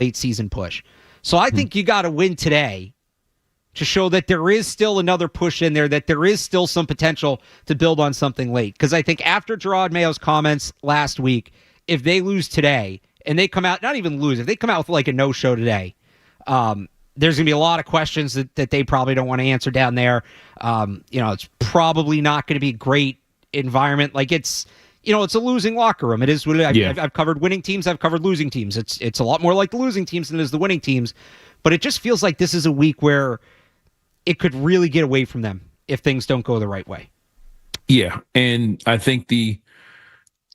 late season push. So I think you got to win today to show that there is still another push in there, that there is still some potential to build on something late. Because I think after Gerard Mayo's comments last week, if they lose today and they come out, not even lose, if they come out with like a no-show today, there's going to be a lot of questions that they probably don't want to answer down there. It's probably not going to be a great environment. Like it's a losing locker room. It is what I've covered winning teams. I've covered losing teams. It's a lot more like the losing teams than it is the winning teams. But it just feels like this is a week where it could really get away from them if things don't go the right way. Yeah, and I think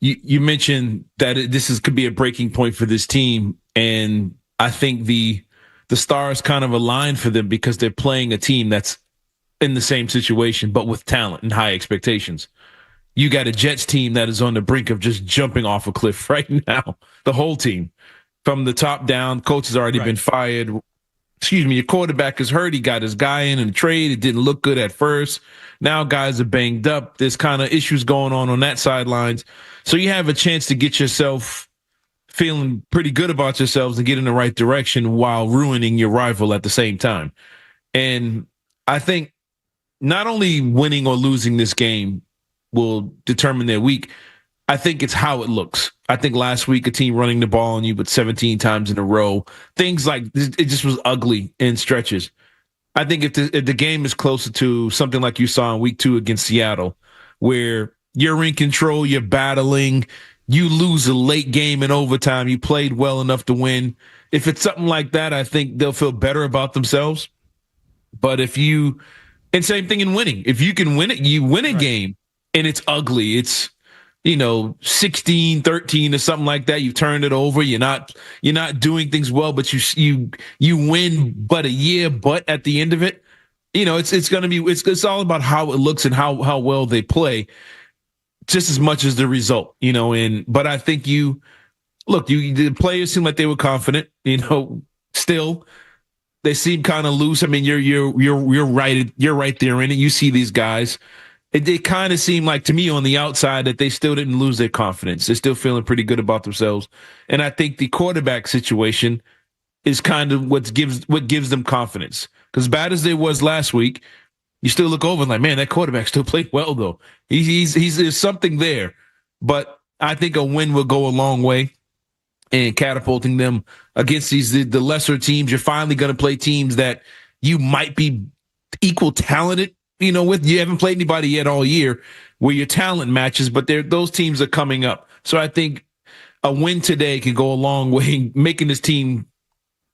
you mentioned that could be a breaking point for this team, and I think the stars kind of align for them because they're playing a team that's in the same situation, but with talent and high expectations. You got a Jets team that is on the brink of just jumping off a cliff right now. The whole team, from the top down, coach has already been fired. Your quarterback is hurt. He got his guy in a trade. It didn't look good at first. Now guys are banged up. There's kind of issues going on that sidelines. So you have a chance to get yourself feeling pretty good about yourselves and get in the right direction while ruining your rival at the same time. And I think not only winning or losing this game will determine their week, I think it's how it looks. I think last week a team running the ball on you but 17 times in a row, things like it just was ugly in stretches. I think if the game is closer to something like you saw in week 2 against Seattle, where you're in control, you're battling, you lose a late game in overtime, you played well enough to win. If it's something like that, I think they'll feel better about themselves. But and same thing in winning. If you can win it, you win a game and it's ugly. It's 16-13 or something like that. You turned it over. You're not doing things well, but you win but a year, but at the end of it, it's going to be, it's all about how it looks and how well they play just as much as the result, but I think the players seem like they were confident, still they seem kind of loose. I mean, you're right. You're right there in it. You see these guys. It kind of seemed like to me on the outside that they still didn't lose their confidence. They're still feeling pretty good about themselves. And I think the quarterback situation is kind of what gives them confidence. Because bad as they was last week, you still look over and like, man, that quarterback still played well though. There's something there. But I think a win will go a long way in catapulting them against the lesser teams. You're finally going to play teams that you might be equal talented with. You haven't played anybody yet all year where your talent matches, but those teams are coming up. So I think a win today can go a long way in making this team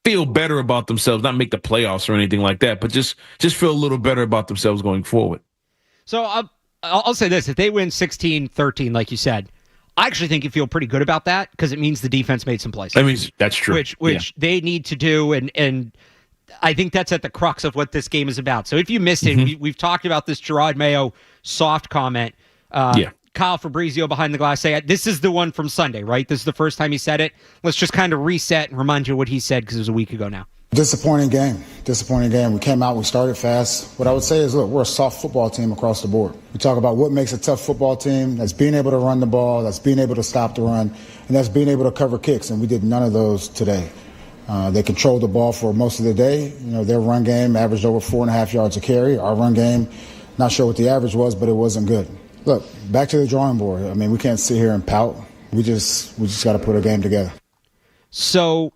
feel better about themselves, not make the playoffs or anything like that, but just feel a little better about themselves going forward. So I'll say this. If they win 16-13, like you said, I actually think you feel pretty good about that because it means the defense made some plays. I mean, that's true. Which they need to do, and I think that's at the crux of what this game is about. So if you missed it, we've talked about this Gerard Mayo soft comment. Kyle Fabrizio behind the glass say, this is the one from Sunday, right? This is the first time he said it. Let's just kind of reset and remind you what he said because it was a week ago now. Disappointing game. We came out, we started fast. What I would say is, look, we're a soft football team across the board. We talk about what makes a tough football team. That's being able to run the ball, that's being able to stop the run, and that's being able to cover kicks, and we did none of those today. They controlled the ball for most of the day. Their run game averaged over 4.5 yards a carry. Our run game, not sure what the average was, but it wasn't good. Look, back to the drawing board. I mean, we can't sit here and pout. We just got to put a game together. So,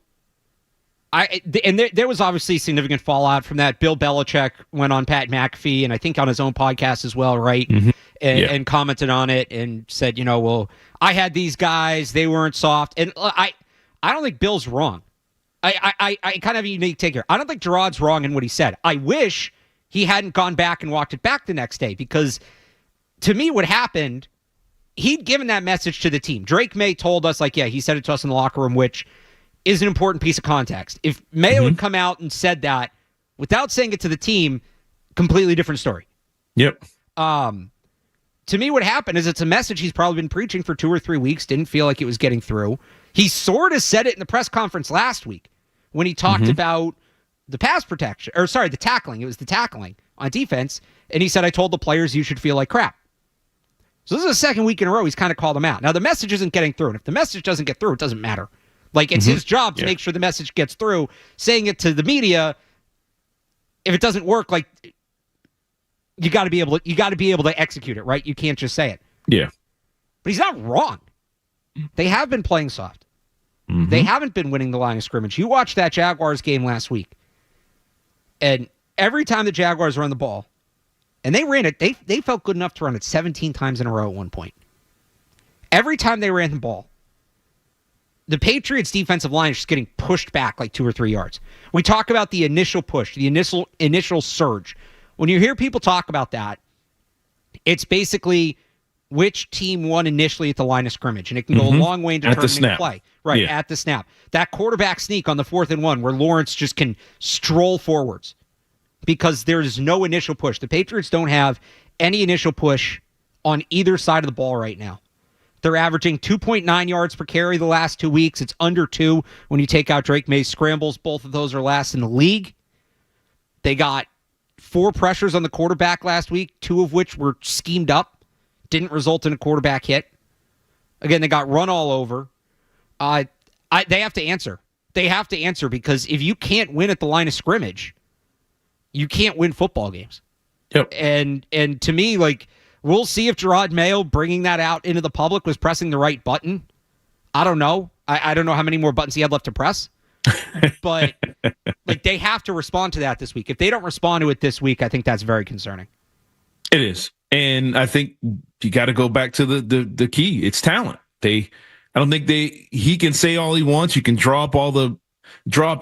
there was obviously significant fallout from that. Bill Belichick went on Pat McAfee, and I think on his own podcast as well, right? And commented on it and said, well, I had these guys, they weren't soft. And I don't think Bill's wrong. I kind of have a unique take here. I don't think Gerard's wrong in what he said. I wish he hadn't gone back and walked it back the next day because to me what happened, he'd given that message to the team. Drake May told us, he said it to us in the locker room, which is an important piece of context. If Mayo had come out and said that without saying it to the team, completely different story. Yep. To me, what happened is it's a message he's probably been preaching for 2 or 3 weeks, didn't feel like it was getting through. He sort of said it in the press conference last week when he talked about the pass protection, the tackling. It was the tackling on defense. And he said, I told the players you should feel like crap. So this is the second week in a row he's kind of called them out. Now, the message isn't getting through. And if the message doesn't get through, it doesn't matter. Like, it's his job to make sure the message gets through. Saying it to the media, if it doesn't work, like, you got to be able to execute it, right? You can't just say it. Yeah. But he's not wrong. They have been playing soft. They haven't been winning the line of scrimmage. You watched that Jaguars game last week, and every time the Jaguars run the ball, and they ran it, they felt good enough to run it 17 times in a row at one point. Every time they ran the ball, the Patriots' defensive line is just getting pushed back like 2 or 3 yards. We talk about the initial push, the initial surge. When you hear people talk about that, it's basically which team won initially at the line of scrimmage, and it can go a long way in determining the play. Right, at the snap. That quarterback sneak on the 4th and 1 where Lawrence just can stroll forwards because there's no initial push. The Patriots don't have any initial push on either side of the ball right now. They're averaging 2.9 yards per carry the last 2 weeks. It's under 2 when you take out Drake May's scrambles. Both of those are last in the league. They got 4 pressures on the quarterback last week, 2 of which were schemed up. Didn't result in a quarterback hit. Again, they got run all over. They have to answer. They have to answer because if you can't win at the line of scrimmage, you can't win football games. Yep. And to me, like, we'll see if Gerard Mayo bringing that out into the public was pressing the right button. I don't know. I don't know how many more buttons he had left to press. But like, they have to respond to that this week. If they don't respond to it this week, I think that's very concerning. It is. And I think you got to go back to the key. It's talent. I don't think he can say all he wants. You can drop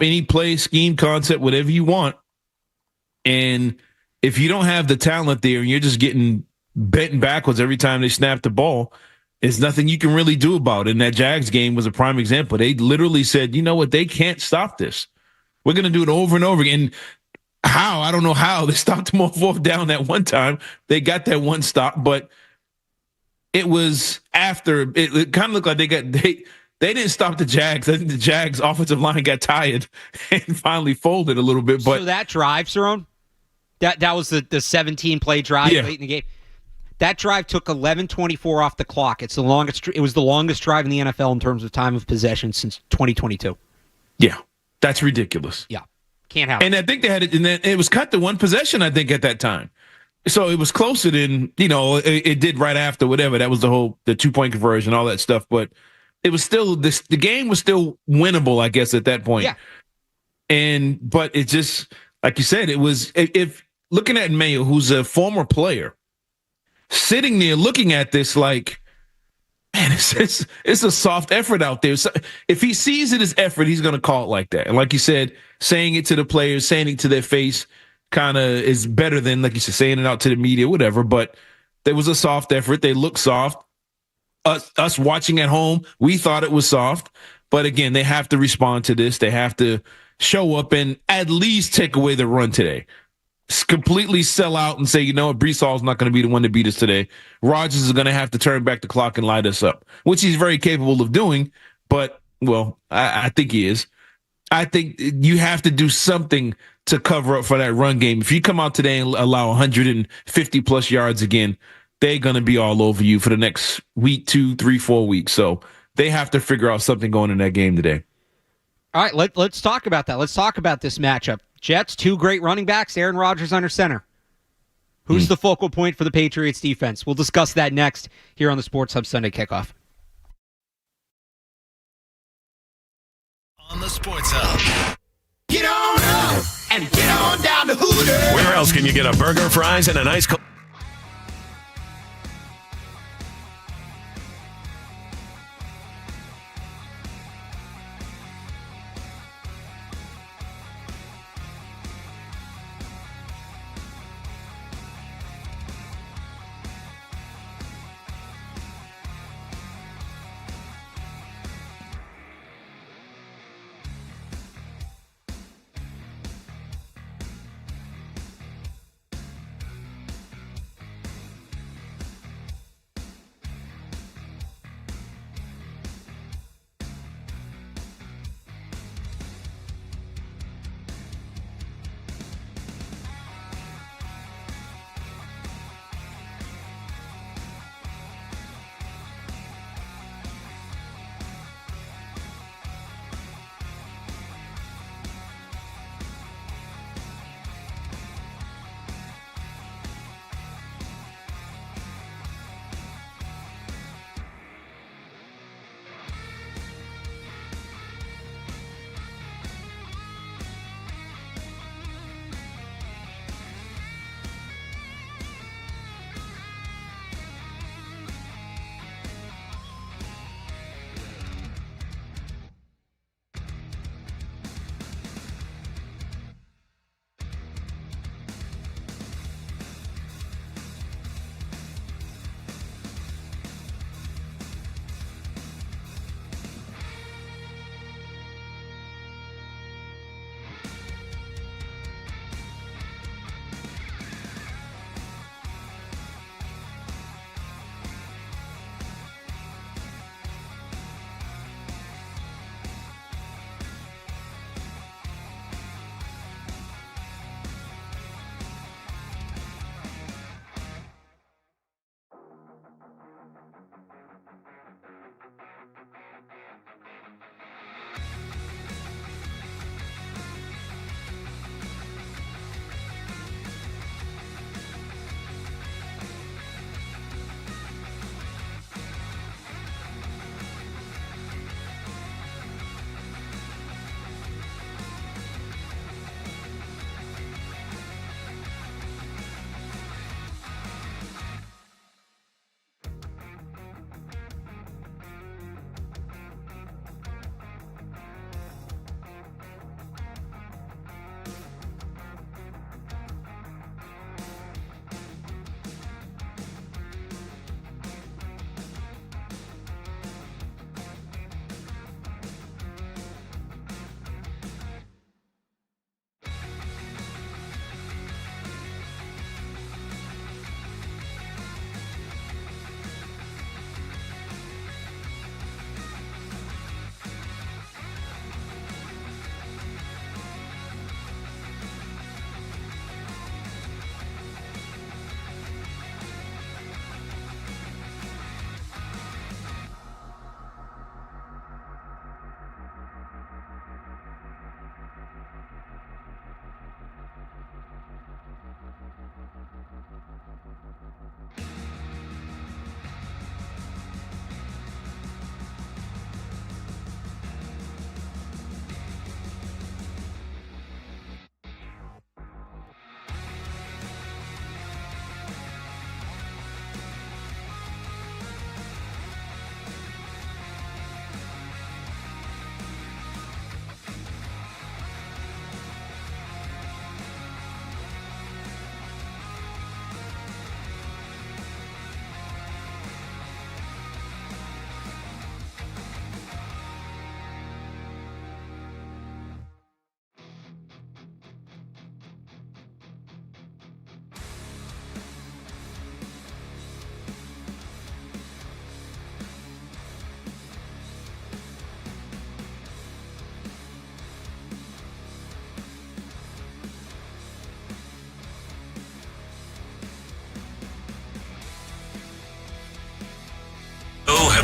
any play, scheme, concept, whatever you want. And if you don't have the talent there and you're just getting bent backwards every time they snap the ball, there's nothing you can really do about it. And that Jags game was a prime example. They literally said, you know what? They can't stop this. We're going to do it over and over again. How? I don't know how. They stopped them on 4th down that one time. They got that one stop, but it was after it kind of looked like they didn't stop the Jags. I think the Jags offensive line got tired and finally folded a little bit. But so that drive, Cerrone, that was the 17-play drive late in the game. That drive took 11:24 off the clock. It was the longest drive in the NFL in terms of time of possession since 2022. Yeah, that's ridiculous. Yeah. Can't happen. And I think they had it, and then it was cut to one possession, I think, at that time. So it was closer than, it did right after whatever. That was the 2-point conversion, all that stuff. But it was still, the game was still winnable, I guess, at that point. Yeah. But it just, like you said, it was, if looking at Mayo, who's a former player, sitting there looking at this like, man, it's a soft effort out there. So if he sees it as effort, he's going to call it like that. And like you said, saying it to the players, saying it to their face kind of is better than, like you said, saying it out to the media, whatever. But there was a soft effort. They looked soft. Us watching at home, we thought it was soft. But again, they have to respond to this. They have to show up and at least take away the run today. Completely sell out and say, you know what, Breece Hall's not going to be the one to beat us today. Rodgers is going to have to turn back the clock and light us up, which he's very capable of doing. But, well, I think he is. I think you have to do something to cover up for that run game. If you come out today and allow 150-plus yards again, they're going to be all over you for the next week, 2, 3, 4 weeks. So they have to figure out something going in that game today. All right, let's talk about that. Let's talk about this matchup. Jets, 2 great running backs, Aaron Rodgers under center. Who's the focal point for the Patriots defense? We'll discuss that next here on the Sports Hub Sunday Kickoff. On the Sports Hub. Get on up and get on down to Hooters. Where else can you get a burger, fries, and a nice cold?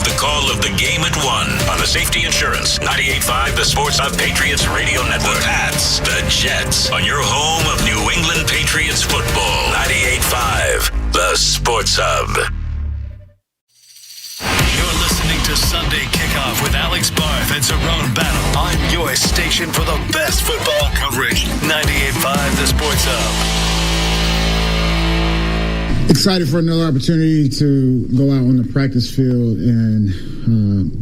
have the call of the game at 1 on the Safety Insurance 98.5 The Sports Hub Patriots Radio Network. The Pats, the Jets on your home of New England Patriots football. 98.5 The Sports Hub. You're listening to Sunday Kickoff with Alex Barth and Cerrone Battle on your station for the best football coverage. 98.5 The Sports Hub. Excited for another opportunity to go out on the practice field and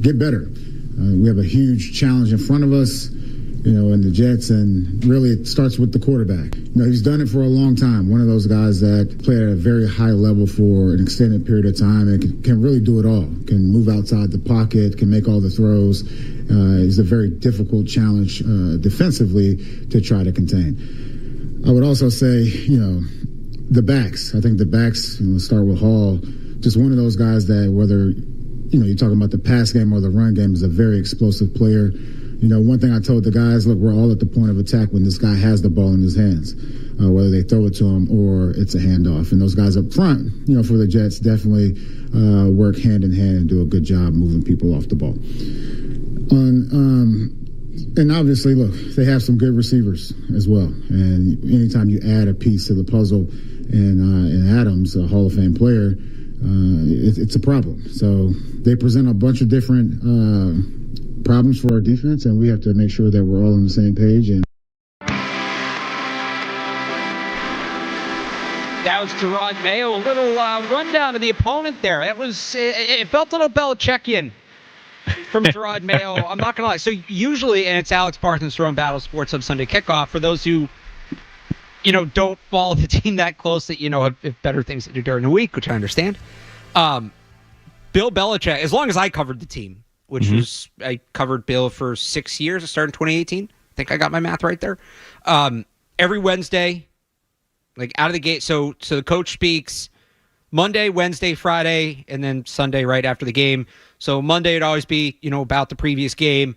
get better. We have a huge challenge in front of us, in the Jets, and really it starts with the quarterback. He's done it for a long time. One of those guys that played at a very high level for an extended period of time and can really do it all. Can move outside the pocket, can make all the throws. It's a very difficult challenge defensively to try to contain. I would also say, the backs. I think the backs, let's start with Hall, just one of those guys that whether, you're talking about the pass game or the run game, is a very explosive player. One thing I told the guys, look, we're all at the point of attack when this guy has the ball in his hands, whether they throw it to him or it's a handoff. And those guys up front, for the Jets definitely work hand in hand and do a good job moving people off the ball. And obviously, look, they have some good receivers as well. And anytime you add a piece to the puzzle, and Adams, a Hall of Fame player, it's a problem. So they present a bunch of different problems for our defense, and we have to make sure that we're all on the same page. And that was Gerard Mayo. A little rundown of the opponent there. It felt a little Belichickian from Gerard Mayo. I'm not going to lie. So usually, and it's Alex Barth and Cerrone Battle Sports Hub Sunday Kickoff, for those who don't follow the team that close, that, have better things to do during the week, which I understand. Bill Belichick, as long as I covered the team, which was, I covered Bill for 6 years. I started in 2018. I think I got my math right there. Every Wednesday, like out of the gate. So the coach speaks Monday, Wednesday, Friday, and then Sunday right after the game. So Monday would always be, about the previous game.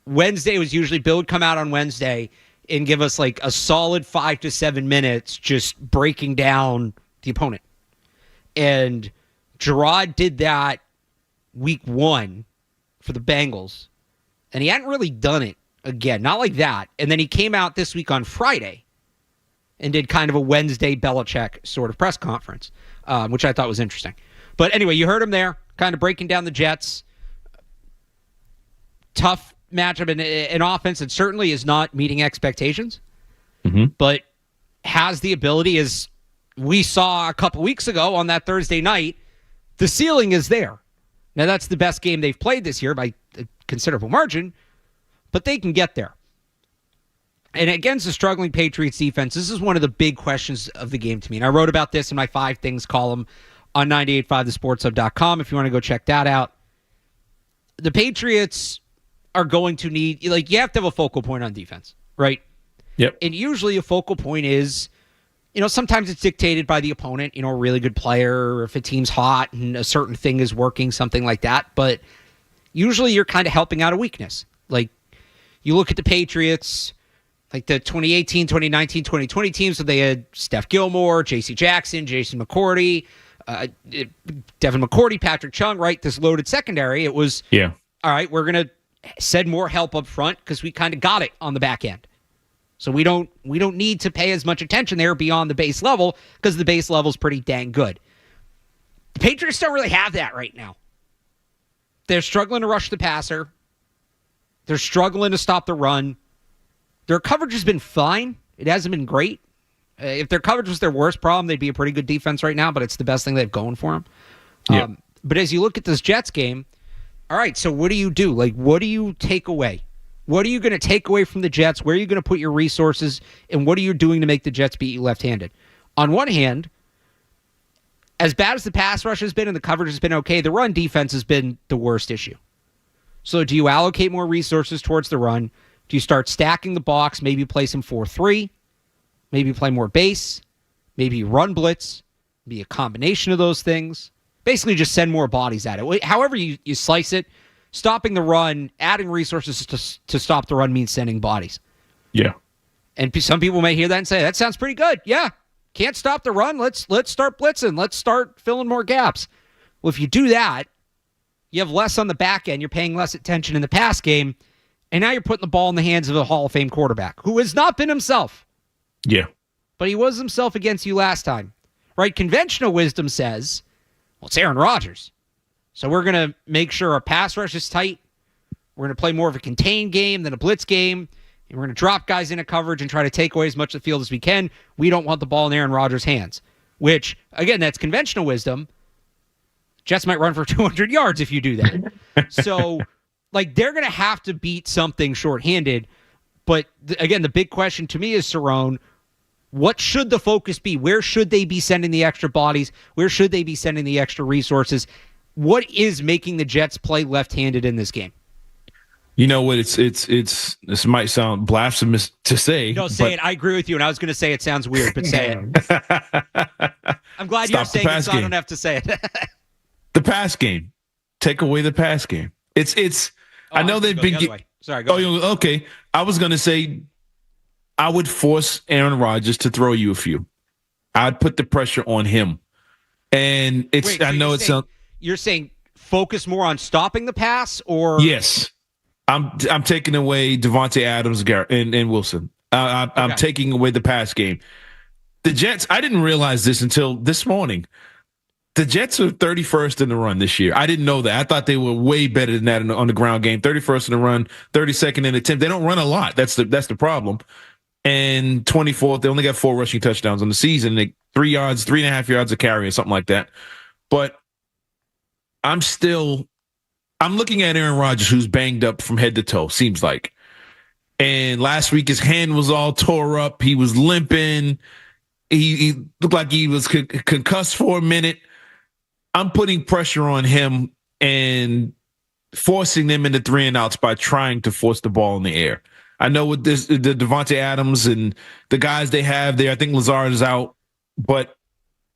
Wednesday was usually Bill would come out on Wednesday and give us like a solid 5 to 7 minutes just breaking down the opponent. And Gerard did that week 1 for the Bengals, and he hadn't really done it again, not like that. And then he came out this week on Friday and did kind of a Wednesday Belichick sort of press conference, which I thought was interesting. But anyway, you heard him there, kind of breaking down the Jets. Tough matchup in offense, and certainly is not meeting expectations, but has the ability, as we saw a couple weeks ago on that Thursday night, the ceiling is there. Now, that's the best game they've played this year by a considerable margin, but they can get there. And against a struggling Patriots defense, this is one of the big questions of the game to me. And I wrote about this in my 5 Things column on 985thesportshub.com if you want to go check that out. The Patriots are going to need, you have to have a focal point on defense, right? Yep. And usually a focal point is, sometimes it's dictated by the opponent, a really good player, or if a team's hot and a certain thing is working, something like that. But usually you're kind of helping out a weakness. Like, you look at the Patriots, like the 2018, 2019, 2020 teams, so they had Steph Gilmore, J.C. Jackson, Jason McCourty, Devin McCourty, Patrick Chung, right? This loaded secondary. It was, all right, we're going to send more help up front because we kind of got it on the back end. So we don't need to pay as much attention there beyond the base level because the base level is pretty dang good. The Patriots don't really have that right now. They're struggling to rush the passer. They're struggling to stop the run. Their coverage has been fine. It hasn't been great. If their coverage was their worst problem, they'd be a pretty good defense right now, but it's the best thing they've going for them. Yep. But as you look at this Jets game, all right, so what do you do? Like, what do you take away? What are you going to take away from the Jets? Where are you going to put your resources? And what are you doing to make the Jets beat you left-handed? On one hand, as bad as the pass rush has been and the coverage has been okay, the run defense has been the worst issue. So do you allocate more resources towards the run? Do you start stacking the box, maybe play some 4-3, maybe play more base, maybe run blitz, be a combination of those things? Basically just send more bodies at it. However you slice it, stopping the run, adding resources to stop the run means sending bodies. Yeah. And some people may hear that and say, that sounds pretty good. Yeah. Can't stop the run. Let's start blitzing. Let's start filling more gaps. Well, if you do that, You have less on the back end. You're paying less attention in the pass game. And now you're putting the ball in the hands of a Hall of Fame quarterback who has not been himself. Yeah. But he was himself against you last time. Right? Conventional wisdom says, well, it's Aaron Rodgers. So we're going to make sure our pass rush is tight. We're going to play more of a contained game than a blitz game. And we're going to drop guys into coverage and try to take away as much of the field as we can. We don't want the ball in Aaron Rodgers' hands. Which, again, that's conventional wisdom. Jets might run for 200 yards if you do that. So, they're going to have to beat something shorthanded. But, again, the big question to me is, Cerrone, what should the focus be? Where should they be sending the extra bodies? Where should they be sending the extra resources? What is making the Jets play left-handed in this game? You know what? It's this might sound blasphemous to say. No, say it. I agree with you, and I was going to say it sounds weird, but say it. I'm glad you're saying it, so I don't have to say it. The pass game. Take away the pass game. It's. I know they've been. Sorry. Go ahead. Okay. I was going to say, I would force Aaron Rodgers to throw you a few. I'd put the pressure on him, and it's. Wait, so I know it's. You're saying focus more on stopping the pass, or yes. I'm taking away Devontae Adams and Wilson. I'm taking away the pass game. The Jets, I didn't realize this until this morning. The Jets are 31st in the run this year. I didn't know that. I thought they were way better than that on the ground game. 31st in the run, 32nd in attempt. They don't run a lot. That's the problem. And 24th, they only got 4 rushing touchdowns on the season. 3.5 yards a carry or something like that. But I'm looking at Aaron Rodgers, who's banged up from head to toe, seems like. And last week, his hand was all tore up. He was limping. He looked like he was concussed for a minute. I'm putting pressure on him and forcing them into 3 and outs by trying to force the ball in the air. I know with the Devontae Adams and the guys they have there, I think Lazard is out, but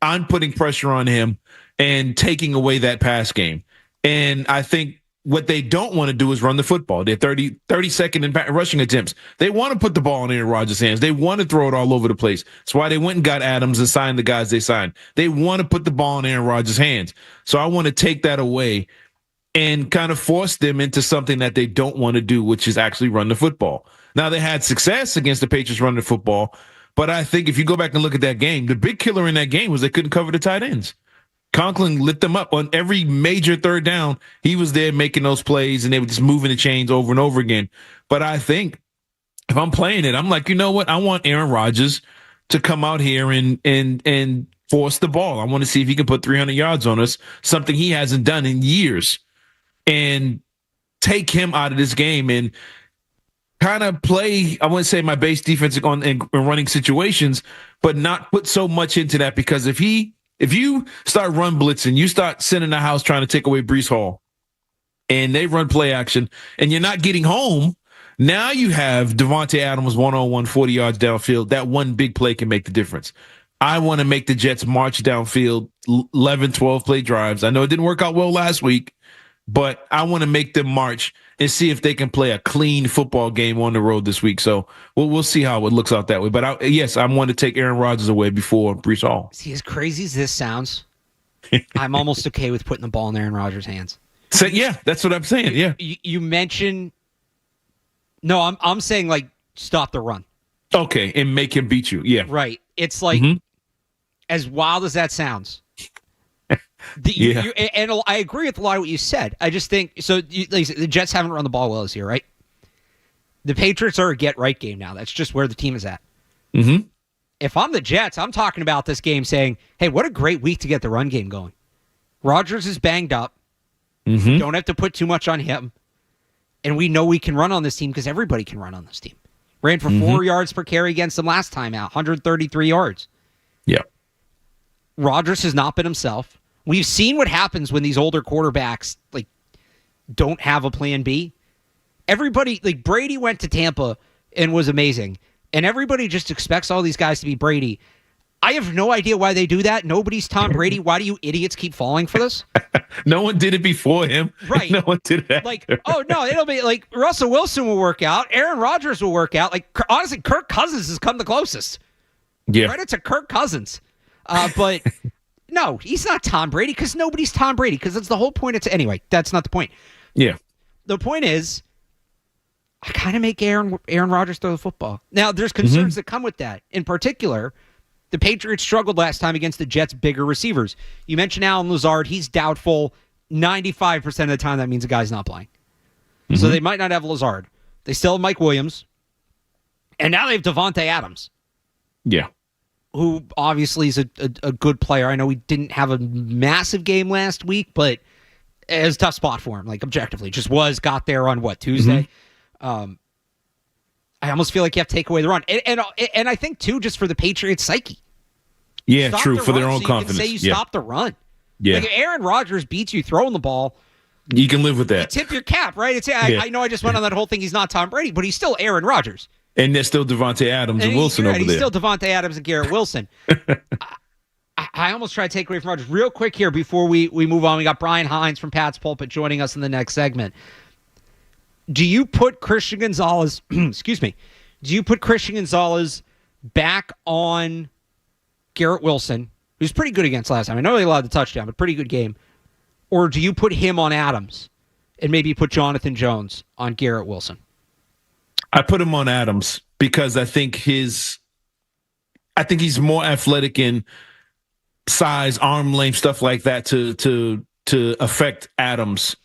I'm putting pressure on him and taking away that pass game. And I think what they don't want to do is run the football. They're 32nd in rushing attempts. They want to put the ball in Aaron Rodgers' hands. They want to throw it all over the place. That's why they went and got Adams and signed the guys they signed. They want to put the ball in Aaron Rodgers' hands. So I want to take that away and kind of force them into something that they don't want to do, which is actually run the football. Now, they had success against the Patriots running the football, but I think if you go back and look at that game, the big killer in that game was they couldn't cover the tight ends. Conklin lit them up on every major third down. He was there making those plays, and they were just moving the chains over and over again. But I think if I'm playing it, I'm like, you know what? I want Aaron Rodgers to come out here and force the ball. I want to see if he can put 300 yards on us, something he hasn't done in years, and take him out of this game and kind of play, I wouldn't say my base defense in running situations, but not put so much into that, because if you start run blitzing, you start sending the house trying to take away Breece Hall, and they run play action, and you're not getting home, now you have Devontae Adams 1-on-1, 40 yards downfield. That one big play can make the difference. I want to make the Jets march downfield 11, 12 play drives. I know it didn't work out well last week, but I want to make them march and see if they can play a clean football game on the road this week. So we'll see how it looks out that way. But I want to take Aaron Rodgers away before Breece Hall. See, as crazy as this sounds, I'm almost okay with putting the ball in Aaron Rodgers' hands. So yeah, that's what I'm saying. Yeah, you mentioned. No, I'm saying stop the run. Okay, and make him beat you. Yeah, right. It's like as wild as that sounds. And I agree with a lot of what you said. I just think the Jets haven't run the ball well this year, right? The Patriots are a get-right game now. That's just where the team is at. Mm-hmm. If I'm the Jets, I'm talking about this game saying, hey, what a great week to get the run game going. Rodgers is banged up. Mm-hmm. Don't have to put too much on him. And we know we can run on this team because everybody can run on this team. Ran for 4 yards per carry against them last time out, 133 yards. Yeah. Rodgers has not been himself. We've seen what happens when these older quarterbacks don't have a plan B. Everybody, Brady went to Tampa and was amazing, and everybody just expects all these guys to be Brady. I have no idea why they do that. Nobody's Tom Brady. Why do you idiots keep falling for this? No one did it before him. Right. No one did it after. Oh, no, it'll be Russell Wilson will work out. Aaron Rodgers will work out. Honestly, Kirk Cousins has come the closest. Yeah. Credit to Kirk Cousins. But No, he's not Tom Brady because nobody's Tom Brady because that's the whole point. Anyway, that's not the point. Yeah. The point is, I kind of make Aaron Rodgers throw the football. Now, there's concerns that come with that. In particular, the Patriots struggled last time against the Jets' bigger receivers. You mentioned Allen Lazard. He's doubtful 95% of the time. That means the guy's not playing. So they might not have Lazard. They still have Mike Williams. And now they have Devontae Adams. Yeah. Who obviously is a good player. I know he didn't have a massive game last week, but it was a tough spot for him, like objectively. Just got there on Tuesday? I almost feel like you have to take away the run. And I think, too, just for the Patriots' psyche. Yeah, Stop true, the for run their own so confidence. You can say you stopped the run. Yeah. Like if Aaron Rodgers beats you throwing the ball, you can live with that. you tip your cap, right? I know I just went on that whole thing. He's not Tom Brady, but he's still Aaron Rodgers. And there's still Devontae Adams and Wilson over there. He's still Devontae Adams and Garrett Wilson. I almost try to take away from Rodgers. Real quick here before we move on, we got Brian Hines from Pat's Pulpit joining us in the next segment. Do you put Christian Gonzalez, excuse me, do you put Christian Gonzalez back on Garrett Wilson, who's pretty good against last time? I know he allowed the touchdown, but pretty good game. Or do you put him on Adams and maybe put Jonathan Jones on Garrett Wilson? I put him on Adams because I think he's more athletic in size, arm length, stuff like that to affect Adams.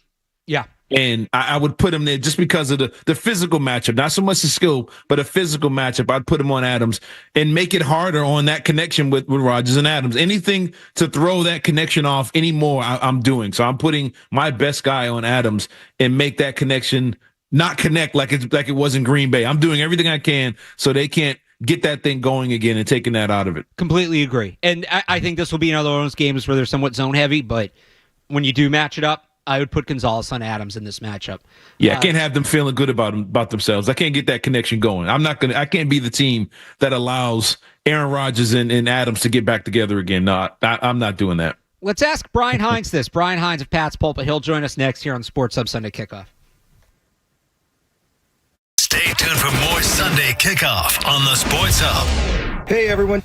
Yeah. And I would put him there just because of the physical matchup, not so much the skill, but a physical matchup. I'd put him on Adams and make it harder on that connection with Rodgers and Adams. Anything to throw that connection off anymore, I'm doing. So I'm putting my best guy on Adams and make that connection not connect like it was in Green Bay. I'm doing everything I can so they can't get that thing going again and taking that out of it. Completely agree. And I think this will be another one of those games where they're somewhat zone heavy, but when you do match it up, I would put Gonzalez on Adams in this matchup. Yeah, I can't have them feeling good about themselves. I can't get that connection going. I can't be the team that allows Aaron Rodgers and Adams to get back together again. No, I'm not doing that. Let's ask Brian Hines this. Brian Hines of Pat's Pulpit. He'll join us next here on Sports Hub Sunday Kickoff. Stay tuned for more Sunday Kickoff on the Sports Hub. Hey, everyone.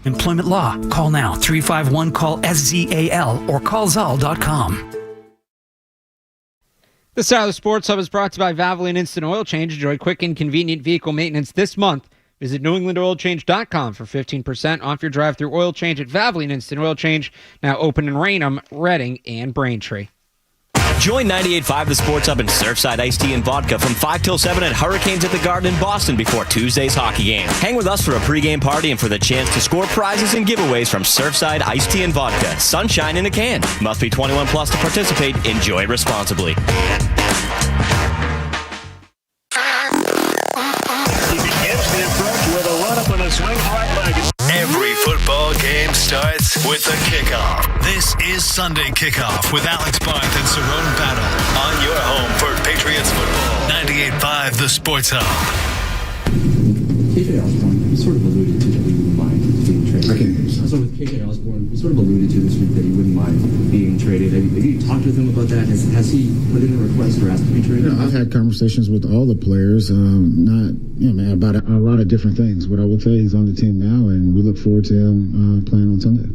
Employment law. Call now. 351-CALL-SZAL or callzal.com. This hour of the Sports Hub is brought to you by Valvoline Instant Oil Change. Enjoy quick and convenient vehicle maintenance this month. Visit NewEnglandOilChange.com for 15% off your drive-through oil change at Valvoline Instant Oil Change. Now open in Raynham, Reading, and Braintree. Join 98.5 The Sports Hub and Surfside Iced Tea and Vodka from 5 till 7 at Hurricanes at the Garden in Boston before Tuesday's hockey game. Hang with us for a pregame party and for the chance to score prizes and giveaways from Surfside Iced Tea and Vodka. Sunshine in a can. Must be 21 plus to participate. Enjoy responsibly. Every football game starts with a kickoff. This is Sunday Kickoff with Alex Barth and Cerrone Battle on your home for Patriots football. 98.5 The Sports Hub. KJ Osborne, you sort of alluded to that you wouldn't mind being traded. So with KJ Osborne, you sort of alluded to this week that you wouldn't mind being traded. Have you talked with him about that? Has he put in a request or asked to be traded? I've had conversations with all the players, about a lot of different things. But I would say he's on the team now, and we look forward to him playing on Sunday.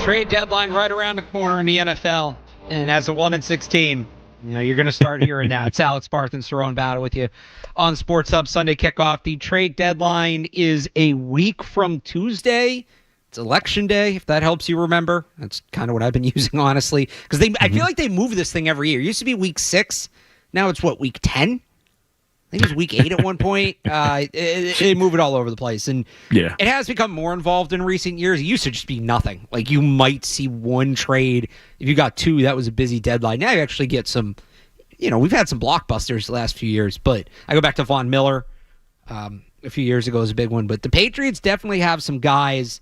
Trade deadline right around the corner in the NFL, and as a 1-16, you're going to start hearing that. It's Alex Barth and Cerrone Battle with you on Sports Hub Sunday Kickoff. The trade deadline is a week from Tuesday. It's Election Day, if that helps you remember. That's kind of what I've been using, honestly, because I feel like they move this thing every year. It used to be week 6. Now it's, week 10? I think it was week 8 at one point. They move it all over the place. And it has become more involved in recent years. It used to just be nothing. Like, you might see one trade. If you got 2, that was a busy deadline. Now you actually get some, we've had some blockbusters the last few years. But I go back to Von Miller a few years ago was a big one. But the Patriots definitely have some guys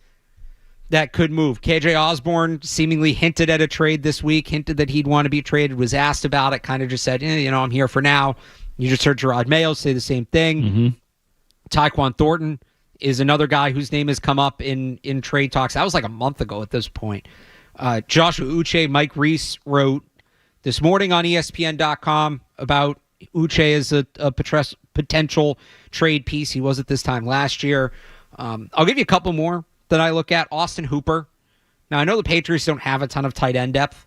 that could move. KJ Osborne seemingly hinted at a trade this week, hinted that he'd want to be traded, was asked about it, kind of just said, I'm here for now. You just heard Gerard Mayo say the same thing. Mm-hmm. Tyquan Thornton is another guy whose name has come up in trade talks. That was like a month ago at this point. Joshua Uche, Mike Reese wrote this morning on ESPN.com about Uche as a potential trade piece. He was at this time last year. I'll give you a couple more that I look at. Austin Hooper. Now, I know the Patriots don't have a ton of tight end depth,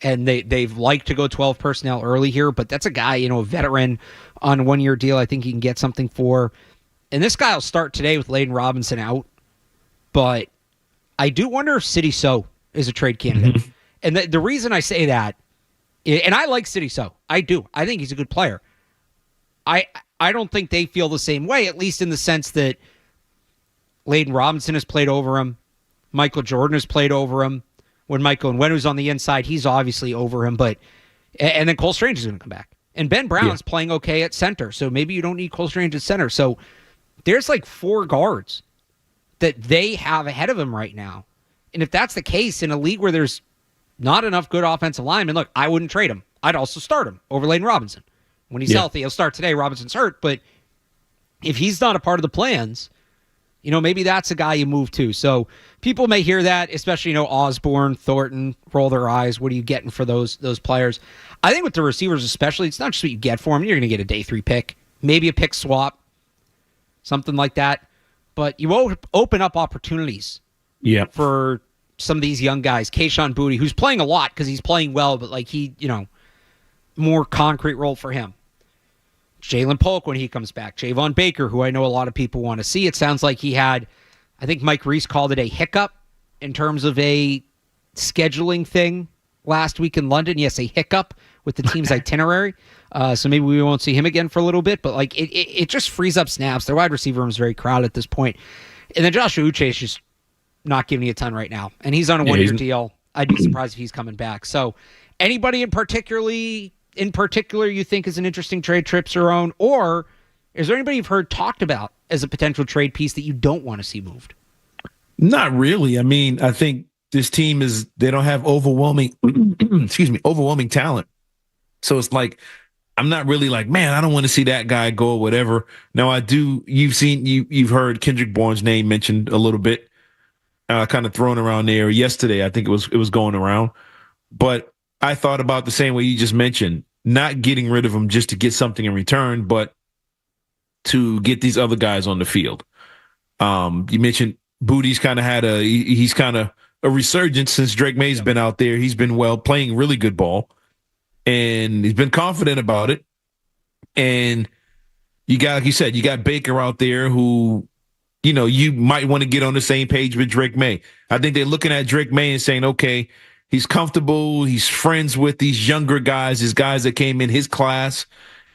and they've liked to go 12 personnel early here, but that's a guy, a veteran on a 1-year deal I think you can get something for. And this guy will start today with Layden Robinson out, but I do wonder if Sidy Sow is a trade candidate. Mm-hmm. And the reason I say that, and I like Sidy Sow. I do. I think he's a good player. I don't think they feel the same way, at least in the sense that Layden Robinson has played over him. Michael Jordan has played over him. When Michael Onwenu's on the inside, he's obviously over him. And then Cole Strange is going to come back. And Ben Brown's playing okay at center, so maybe you don't need Cole Strange at center. So there's like 4 guards that they have ahead of him right now. And if that's the case in a league where there's not enough good offensive linemen, look, I wouldn't trade him. I'd also start him over Layden Robinson. When he's healthy, he'll start today. Robinson's hurt. But if he's not a part of the plans, maybe that's a guy you move to. So people may hear that, especially, Osborne, Thornton, roll their eyes. What are you getting for those players? I think with the receivers especially, it's not just what you get for them. You're going to get a day 3 pick, maybe a pick swap, something like that. But you open up opportunities for some of these young guys. Kayshon Boutte, who's playing a lot because he's playing well, but more concrete role for him. Jalen Polk when he comes back. Javon Baker, who I know a lot of people want to see. It sounds like he had, I think Mike Reese called it a hiccup in terms of a scheduling thing last week in London. Yes, a hiccup with the team's itinerary. So maybe we won't see him again for a little bit, but it just frees up snaps. Their wide receiver room is very crowded at this point. And then Joshua Uche is just not giving you a ton right now. And he's on a 1-year deal. I'd be surprised if he's coming back. So anybody in particular you think is an interesting trade trip, Cerrone, or is there anybody you've heard talked about as a potential trade piece that you don't want to see moved? Not really. I mean, I think this team they don't have overwhelming talent. So it's like, I'm not really like, man, I don't want to see that guy go or whatever. Now I do. You've heard Kendrick Bourne's name mentioned a little bit, kind of thrown around there yesterday. I think it was going around, but I thought about the same way you just mentioned, not getting rid of him just to get something in return, but to get these other guys on the field. You mentioned Booty's kind of had he's kind of a resurgence since Drake May's been out there. He's been playing really good ball, and he's been confident about it. And you got, like you said, you got Baker out there who, you might want to get on the same page with Drake May. I think they're looking at Drake May and saying, okay, he's comfortable. He's friends with these younger guys, these guys that came in his class,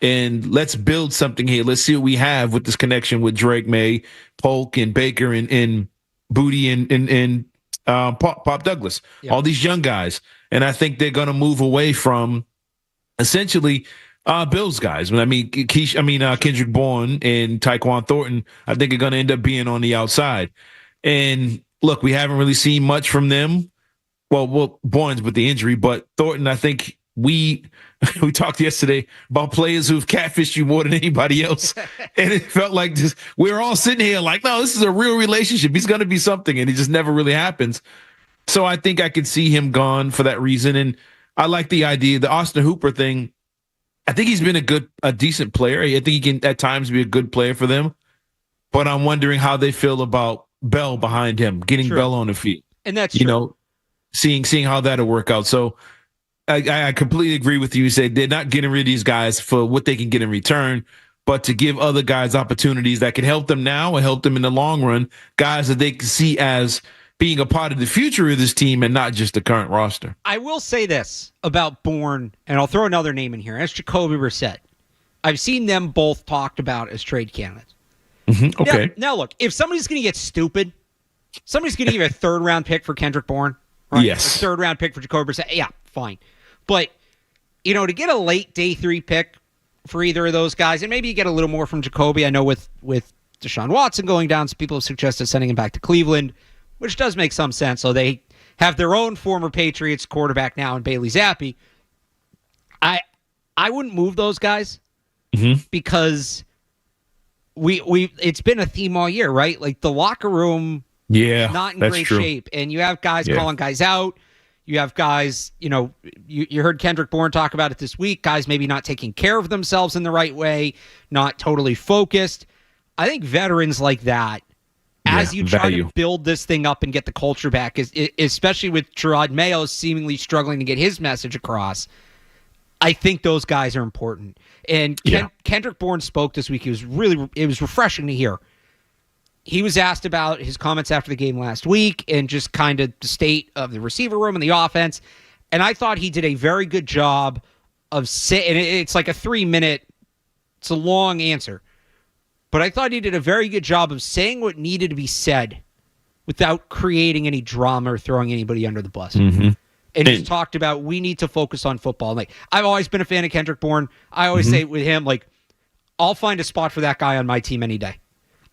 and let's build something here. Let's see what we have with this connection with Drake May, Polk, and Baker, and Booty, and Pop Douglas, all these young guys. And I think they're going to move away from essentially Bills guys. Kendrick Bourne and Tyquan Thornton, I think are going to end up being on the outside. And look, we haven't really seen much from them. Well, Bourne's with the injury, but Thornton, I think we talked yesterday about players who've catfished you more than anybody else. And it felt like we're all sitting here like, no, this is a real relationship. He's going to be something. And it just never really happens. So I think I could see him gone for that reason. And I like the idea, the Austin Hooper thing. I think he's been a decent player. I think he can at times be a good player for them. But I'm wondering how they feel about Bell behind him, getting Bell on the field. And that's true. Seeing how that'll work out. So I completely agree with you. You say they're not getting rid of these guys for what they can get in return, but to give other guys opportunities that can help them now and help them in the long run, guys that they can see as being a part of the future of this team and not just the current roster. I will say this about Bourne, and I'll throw another name in here. That's Jacoby Brissett. I've seen them both talked about as trade candidates. Mm-hmm. Okay. Now, look, if somebody's going to get stupid, somebody's going to give a third-round pick for Kendrick Bourne. Right? Yes. A third-round pick for Jacoby Brissett. Yeah, fine. But, to get a late day 3 pick for either of those guys, and maybe you get a little more from Jacoby. I know with Deshaun Watson going down, some people have suggested sending him back to Cleveland, which does make some sense. So they have their own former Patriots quarterback now in Bailey Zappi. I wouldn't move those guys because we it's been a theme all year, right? Like the locker room not in great shape. And you have guys calling guys out. You have guys, you heard Kendrick Bourne talk about it this week, guys maybe not taking care of themselves in the right way, not totally focused. I think veterans like that, as you try to build this thing up and get the culture back, especially with Gerard Mayo seemingly struggling to get his message across, I think those guys are important. And Kendrick Bourne spoke this week. It was refreshing to hear. He was asked about his comments after the game last week and just kind of the state of the receiver room and the offense. And I thought he did a very good job of saying, and it's like a 3-minute, it's a long answer. But I thought he did a very good job of saying what needed to be said without creating any drama or throwing anybody under the bus. And just talked about, we need to focus on football. Like, I've always been a fan of Kendrick Bourne. I always say with him, like, I'll find a spot for that guy on my team any day.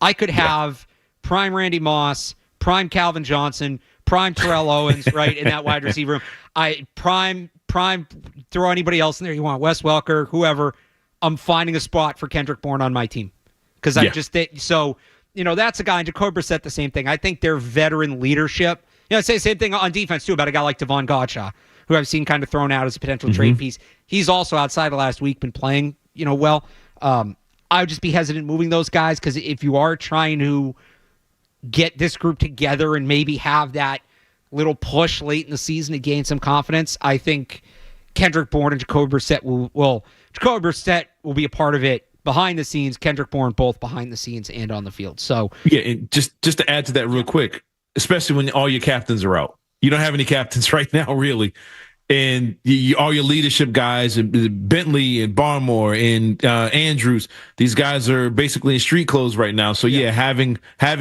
I could have prime Randy Moss, prime Calvin Johnson, prime Terrell Owens, right, in that wide receiver room. Prime, throw anybody else in there you want, Wes Welker, whoever. I'm finding a spot for Kendrick Bourne on my team. Because that's a guy, and Jacoby Brissett, the same thing. I think their veteran leadership, I'd say the same thing on defense, too, about a guy like Devon Gottschall, who I've seen kind of thrown out as a potential trade piece. He's also, outside of last week, been playing, well. I would just be hesitant moving those guys, because if you are trying to get this group together and maybe have that little push late in the season to gain some confidence, I think Kendrick Bourne and Jacoby Brissett Jacoby Brissett will be a part of it behind the scenes, Kendrick Bourne both behind the scenes and on the field. So and just to add to that real quick, especially when all your captains are out. You don't have any captains right now, really. And all your leadership guys, and Bentley and Barmore and Andrews, these guys are basically in street clothes right now. So having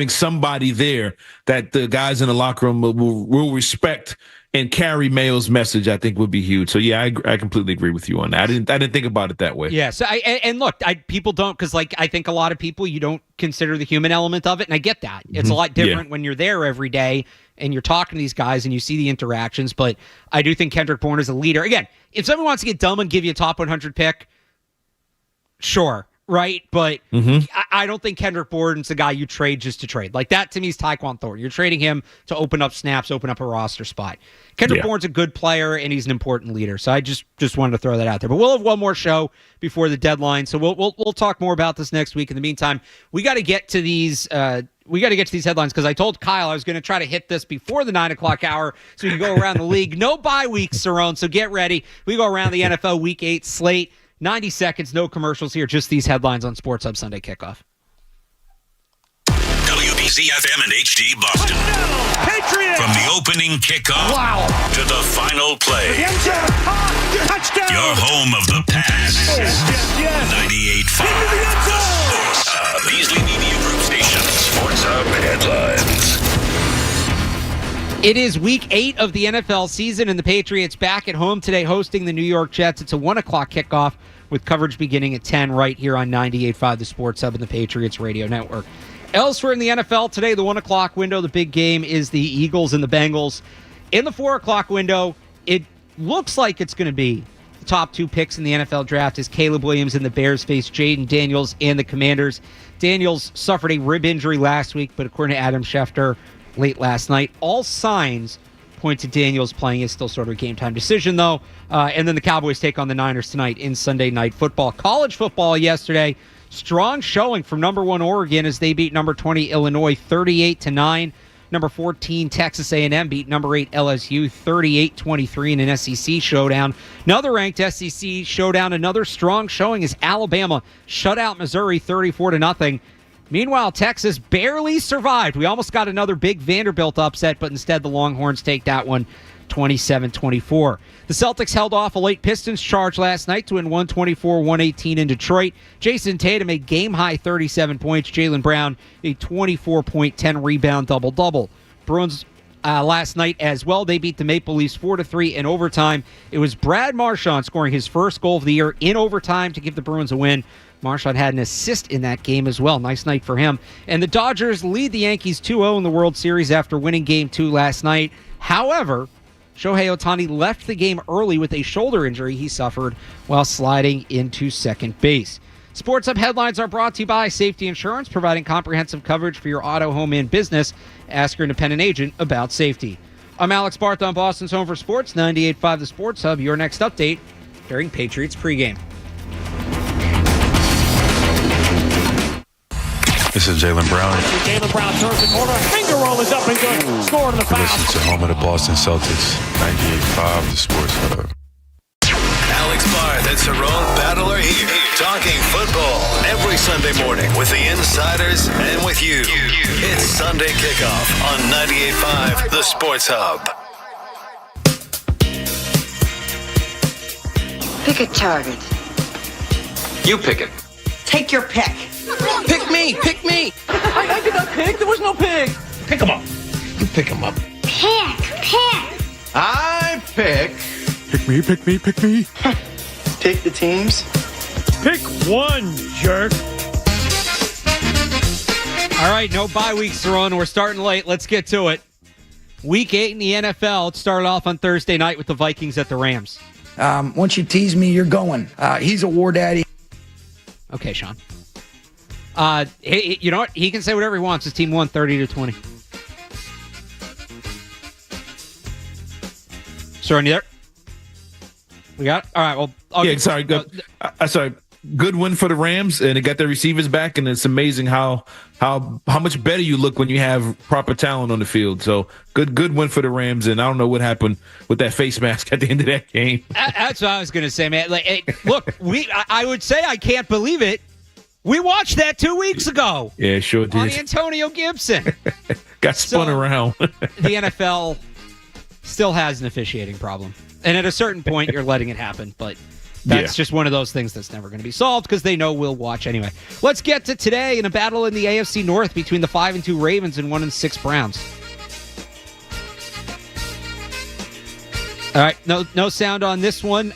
somebody there that the guys in the locker room will respect and carry Mayo's message, I think would be huge. So I completely agree with you on that. I didn't think about it that way. Yeah. So look, people don't, because I think a lot of people, you don't consider the human element of it, and I get that. It's a lot different when you're there every day and you're talking to these guys and you see the interactions. But I do think Kendrick Bourne is a leader. Again, if someone wants to get dumb and give you a top 100 pick, sure. right? But I don't think Kendrick Bourne's a guy you trade just to trade. Like, that to me is Tyquan Thornton. You're trading him to open up snaps, open up a roster spot. Kendrick Bourne's a good player, and he's an important leader. So I just wanted to throw that out there. But we'll have one more show before the deadline, so we'll talk more about this next week. In the meantime, we got to get to these headlines, because I told Kyle I was going to try to hit this before the 9 o'clock hour so we can go around the league. No bye week, Cerrone, so get ready. We go around the NFL Week 8 slate. 90 seconds, no commercials here, just these headlines on Sports Hub Sunday Kickoff. WBZ-FM and HD Boston. Patriots! From the opening kickoff to the final play. Touchdown! Your home of the pass. 98.5 The Sports Hub. Beasley Media Group Station. Sports Hub headlines. It is week 8 of the NFL season, and the Patriots back at home today hosting the New York Jets. It's a 1 o'clock kickoff with coverage beginning at 10 right here on 98.5 The Sports Hub and the Patriots Radio Network. Elsewhere in the NFL today, the 1 o'clock window, the big game is the Eagles and the Bengals. In the 4 o'clock window, it looks like it's going to be the top 2 picks in the NFL draft as Caleb Williams and the Bears face Jaden Daniels and the Commanders. Daniels suffered a rib injury last week, but according to Adam Schefter, late last night, all signs point to Daniels playing. Is still sort of a game-time decision, though. And then the Cowboys take on the Niners tonight in Sunday Night Football. College football yesterday, strong showing from number 1 Oregon as they beat number 20 Illinois 38-9. Number 14 Texas A&M beat number 8 LSU 38-23 in an SEC showdown. Another ranked SEC showdown, another strong showing as Alabama shut out Missouri 34-0. Meanwhile, Texas barely survived. We almost got another big Vanderbilt upset, but instead the Longhorns take that one 27-24. The Celtics held off a late Pistons charge last night to win 124-118 in Detroit. Jason Tatum a game-high 37 points. Jaylen Brown a 24-point, 10-rebound double-double. Bruins last night as well. They beat the Maple Leafs 4-3 in overtime. It was Brad Marchand scoring his first goal of the year in overtime to give the Bruins a win. Marchand had an assist in that game as well. Nice night for him. And the Dodgers lead the Yankees 2-0 in the World Series after winning Game 2 last night. However, Shohei Ohtani left the game early with a shoulder injury he suffered while sliding into second base. Sports Hub headlines are brought to you by Safety Insurance, providing comprehensive coverage for your auto, home, and business. Ask your independent agent about safety. I'm Alex Barth on Boston's Home for Sports, 98.5 The Sports Hub. Your next update during Patriots pregame. This is Jaylen Brown. Jaylen Brown turns the corner. Finger roll is up and good. Score in the foul. This is the home of the Boston Celtics. 98.5 The Sports Hub. Alex Barth and Cerrone Battle are here, talking football every Sunday morning with the insiders and with you. It's Sunday Kickoff on 98.5 The Sports Hub. Pick a target. You pick it. Take your pick. Pick me! Pick me! I did not pick. There was no pick. Pick him up. You pick him up. Pick. I pick. Pick me, pick me, pick me. Pick the teams. Pick one, jerk. All right, no bye week, Cerrone. We're starting late. Let's get to it. Week 8 in the NFL. It started off on Thursday night with the Vikings at the Rams. Once you tease me, you're going. He's a war daddy. Okay, Sean. Hey, you know what? He can say whatever he wants. His team won 30-20. Cerrone, you there? We got it? All right, well. Okay. Yeah, sorry. Sorry. Good win for the Rams, and it got their receivers back, and it's amazing how much better you look when you have proper talent on the field. So good win for the Rams, and I don't know what happened with that face mask at the end of that game. That's what I was going to say, man. Like, hey, look, I would say I can't believe it. We watched that 2 weeks ago. Yeah, sure did. On Antonio Gibson. Got spun around. The NFL still has an officiating problem. And at a certain point, you're letting it happen. But that's just one of those things that's never going to be solved because they know we'll watch anyway. Let's get to today in a battle in the AFC North between the 5-2 Ravens and 1-6 Browns. All right, no sound on this one.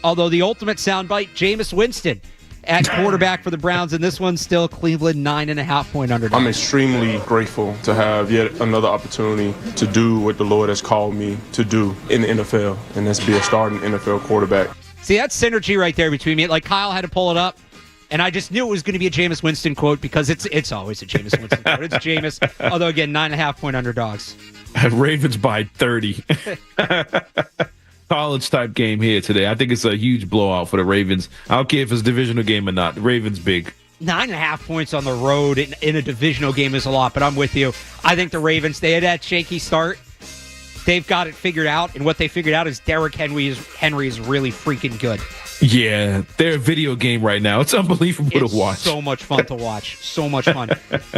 Although the ultimate soundbite, Jameis Winston at quarterback for the Browns, and this one's still Cleveland 9.5-point underdog. I'm extremely grateful to have yet another opportunity to do what the Lord has called me to do in the NFL, and that's be a starting NFL quarterback. See, that's synergy right there between me. Like, Kyle had to pull it up. And I just knew it was going to be a Jameis Winston quote because it's always a Jameis Winston quote. It's Jameis. Although, again, 9.5-point underdogs. Ravens by 30. College-type game here today. I think it's a huge blowout for the Ravens. I don't care if it's a divisional game or not. The Ravens big. 9.5 points on the road in a divisional game is a lot, but I'm with you. I think the Ravens, they had that shaky start. They've got it figured out, and what they figured out is Derrick Henry is really freaking good. Yeah, they're a video game right now. It's unbelievable to watch. So much fun to watch. So much fun.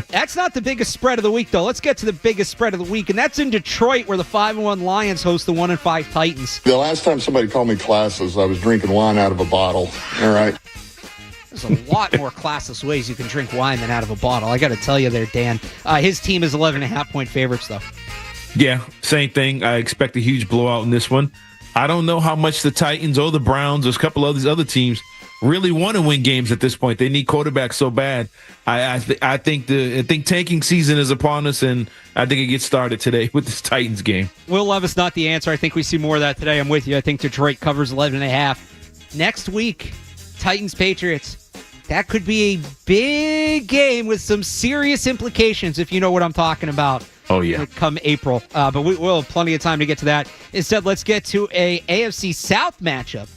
That's not the biggest spread of the week, though. Let's get to the biggest spread of the week, and that's in Detroit, where the 5-1 Lions host the 1-5 Titans. The last time somebody called me classless, I was drinking wine out of a bottle. All right. There's a lot more classless ways you can drink wine than out of a bottle. I got to tell you there, Dan. His team is 11.5-point favorites, though. Yeah, same thing. I expect a huge blowout in this one. I don't know how much the Titans or the Browns or a couple of these other teams really want to win games at this point. They need quarterbacks so bad. I think tanking season is upon us, and I think it gets started today with this Titans game. Will Levis not the answer. I think we see more of that today. I'm with you. I think Detroit covers 11.5. Next week, Titans-Patriots. That could be a big game with some serious implications, if you know what I'm talking about. Oh, yeah. Come April. But we'll have plenty of time to get to that. Instead, let's get to a AFC South matchup.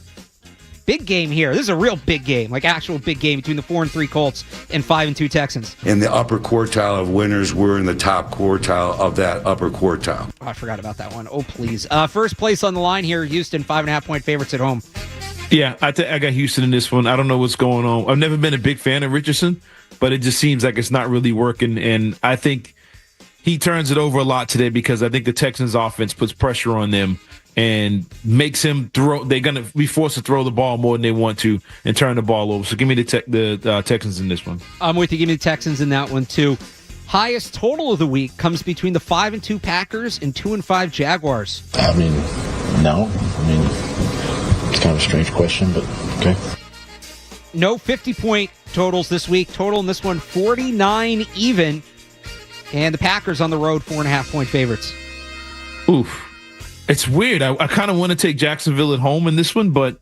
Big game here. This is a real big game, like actual big game between the 4-3 Colts and 5-2 Texans. In the upper quartile of winners, we're in the top quartile of that upper quartile. Oh, I forgot about that one. Oh, please. First place on the line here, Houston, 5.5-point favorites at home. Yeah, I got Houston in this one. I don't know what's going on. I've never been a big fan of Richardson, but it just seems like it's not really working, and I think he turns it over a lot today because I think the Texans offense puts pressure on them and makes him throw. They're going to be forced to throw the ball more than they want to and turn the ball over. So give me the Texans in this one. I'm with you. Give me the Texans in that one, too. Highest total of the week comes between the 5-2 Packers and 2-5 Jaguars. I mean, no. I mean, it's kind of a strange question, but okay. No 50-point totals this week. Total in this one, 49 even. And the Packers on the road, 4.5-point favorites. Oof. It's weird. I kind of want to take Jacksonville at home in this one, but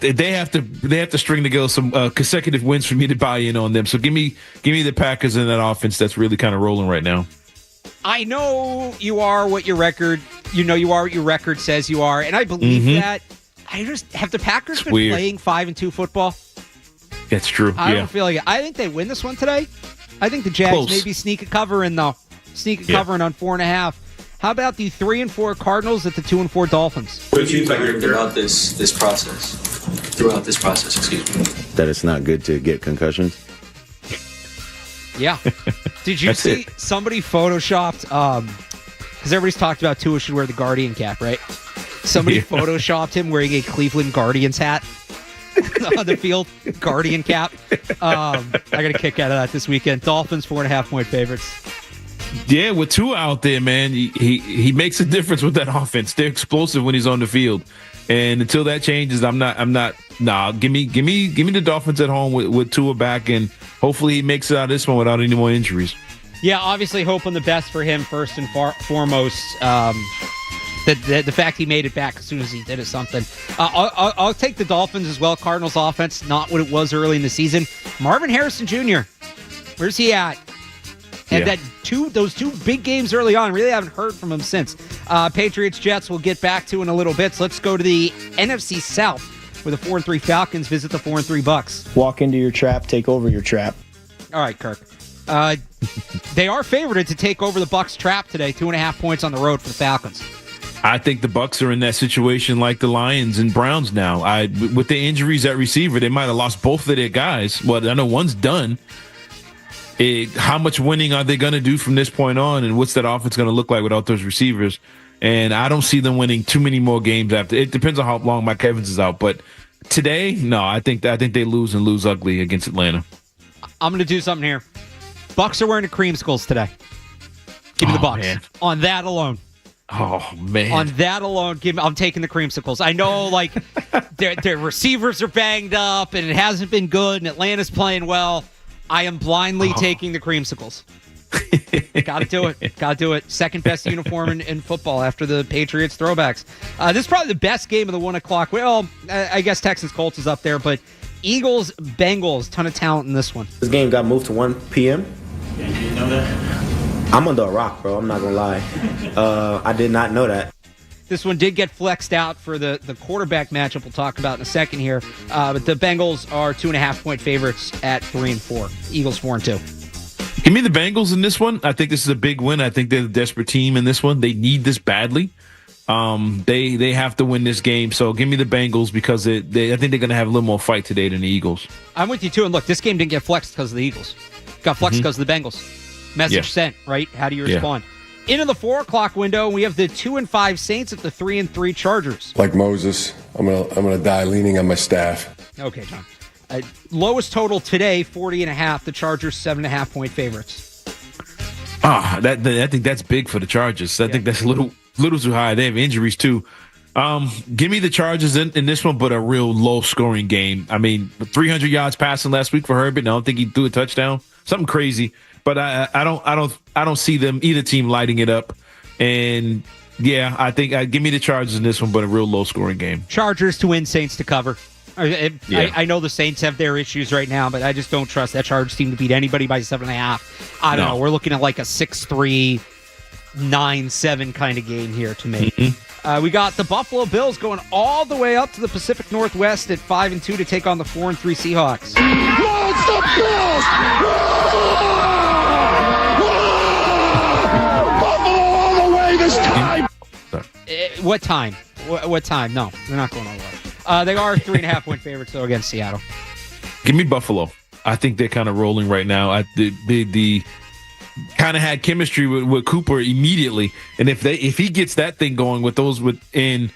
they have to string together some consecutive wins for me to buy in on them. So give me the Packers in that offense that's really kind of rolling right now. I know you are what your record says you are, and I believe that. I just have the Packers been playing 5-2 football. That's true. I don't feel like it. I think they win this one today. I think the Jags maybe sneak a covering, though. Covering on 4.5. How about the 3-4 Cardinals at the 2-4 Dolphins? What do you think throughout this process? Excuse me. That it's not good to get concussions? Yeah. Did you see somebody photoshopped, because everybody's talked about Tua should wear the Guardian cap, right? Somebody photoshopped him wearing a Cleveland Guardians hat on the field. Guardian cap. I got a kick out of that this weekend. Dolphins 4.5-point favorites. Yeah, with Tua out there, man, he makes a difference with that offense. They're explosive when he's on the field, and until that changes, I'm not. Nah, give me the Dolphins at home with Tua back, and hopefully he makes it out of this one without any more injuries. Yeah, obviously hoping the best for him first and foremost. The fact he made it back as soon as he did is something. I'll take the Dolphins as well. Cardinals offense, not what it was early in the season. Marvin Harrison Jr., where's he at? And those two big games early on, really haven't heard from him since. Patriots-Jets we'll get back to in a little bit. So let's go to the NFC South, where the 4-3 Falcons visit the 4-3 Bucks. Walk into your trap, take over your trap. All right, Kirk. They are favored to take over the Bucks trap today. 2.5 points on the road for the Falcons. I think the Bucks are in that situation like the Lions and Browns now. With the injuries at receiver, they might have lost both of their guys. Well, I know one's done. How much winning are they going to do from this point on, and what's that offense going to look like without those receivers? And I don't see them winning too many more games after. It depends on how long Mike Evans is out. But today, no, I think they lose and lose ugly against Atlanta. I'm going to do something here. Bucks are wearing the creamsicles today. Give me the Bucks. Man. On that alone. Oh, man. On that alone, I'm taking the creamsicles. I know, like, their receivers are banged up, and it hasn't been good, and Atlanta's playing well. I am blindly taking the creamsicles. Got to do it. Second best uniform in football after the Patriots throwbacks. This is probably the best game of the 1 o'clock. Well, I guess Texans-Colts is up there, but Eagles, Bengals, ton of talent in this one. This game got moved to 1 p.m. Yeah, you didn't know that? I'm under a rock, bro. I'm not going to lie. I did not know that. This one did get flexed out for the quarterback matchup we'll talk about in a second here. But the Bengals are 2.5-point favorites at 3-4. Eagles 4-2. Give me the Bengals in this one. I think this is a big win. I think they're the desperate team in this one. They need this badly. They have to win this game. So give me the Bengals because I think they're going to have a little more fight today than the Eagles. I'm with you, too. And look, this game didn't get flexed because of the Eagles. It got flexed because of the Bengals. Message sent, right? How do you respond? Into the 4 o'clock window, we have the 2-5 Saints at the 3-3 Chargers. Like Moses, I'm gonna die leaning on my staff. Okay, John. Lowest total today, 40.5. The Chargers 7.5-point favorites. I think that's big for the Chargers. I think that's a little too high. They have injuries too. Give me the Chargers in this one, but a real low scoring game. I mean, 300 yards passing last week for Herbert. And I don't think he threw a touchdown. Something crazy. But I don't see them either team lighting it up. And yeah, I think give me the Chargers in this one, but a real low scoring game. Chargers to win, Saints to cover. I know the Saints have their issues right now, but I just don't trust that Chargers team to beat anybody by 7.5. I don't know. We're looking at like a 6-3, 9-7 kind of game here to me. Mm-hmm. We got the Buffalo Bills going all the way up to the Pacific Northwest at 5-2 to take on the 4-3 Seahawks. It's the Bills! Buffalo all the way this time! What time? What time? No, they're not going all the way. They are 3.5-point favorites, though, against Seattle. Give me Buffalo. I think they're kind of rolling right now. The kind of had chemistry with Cooper immediately, and if he gets that thing going and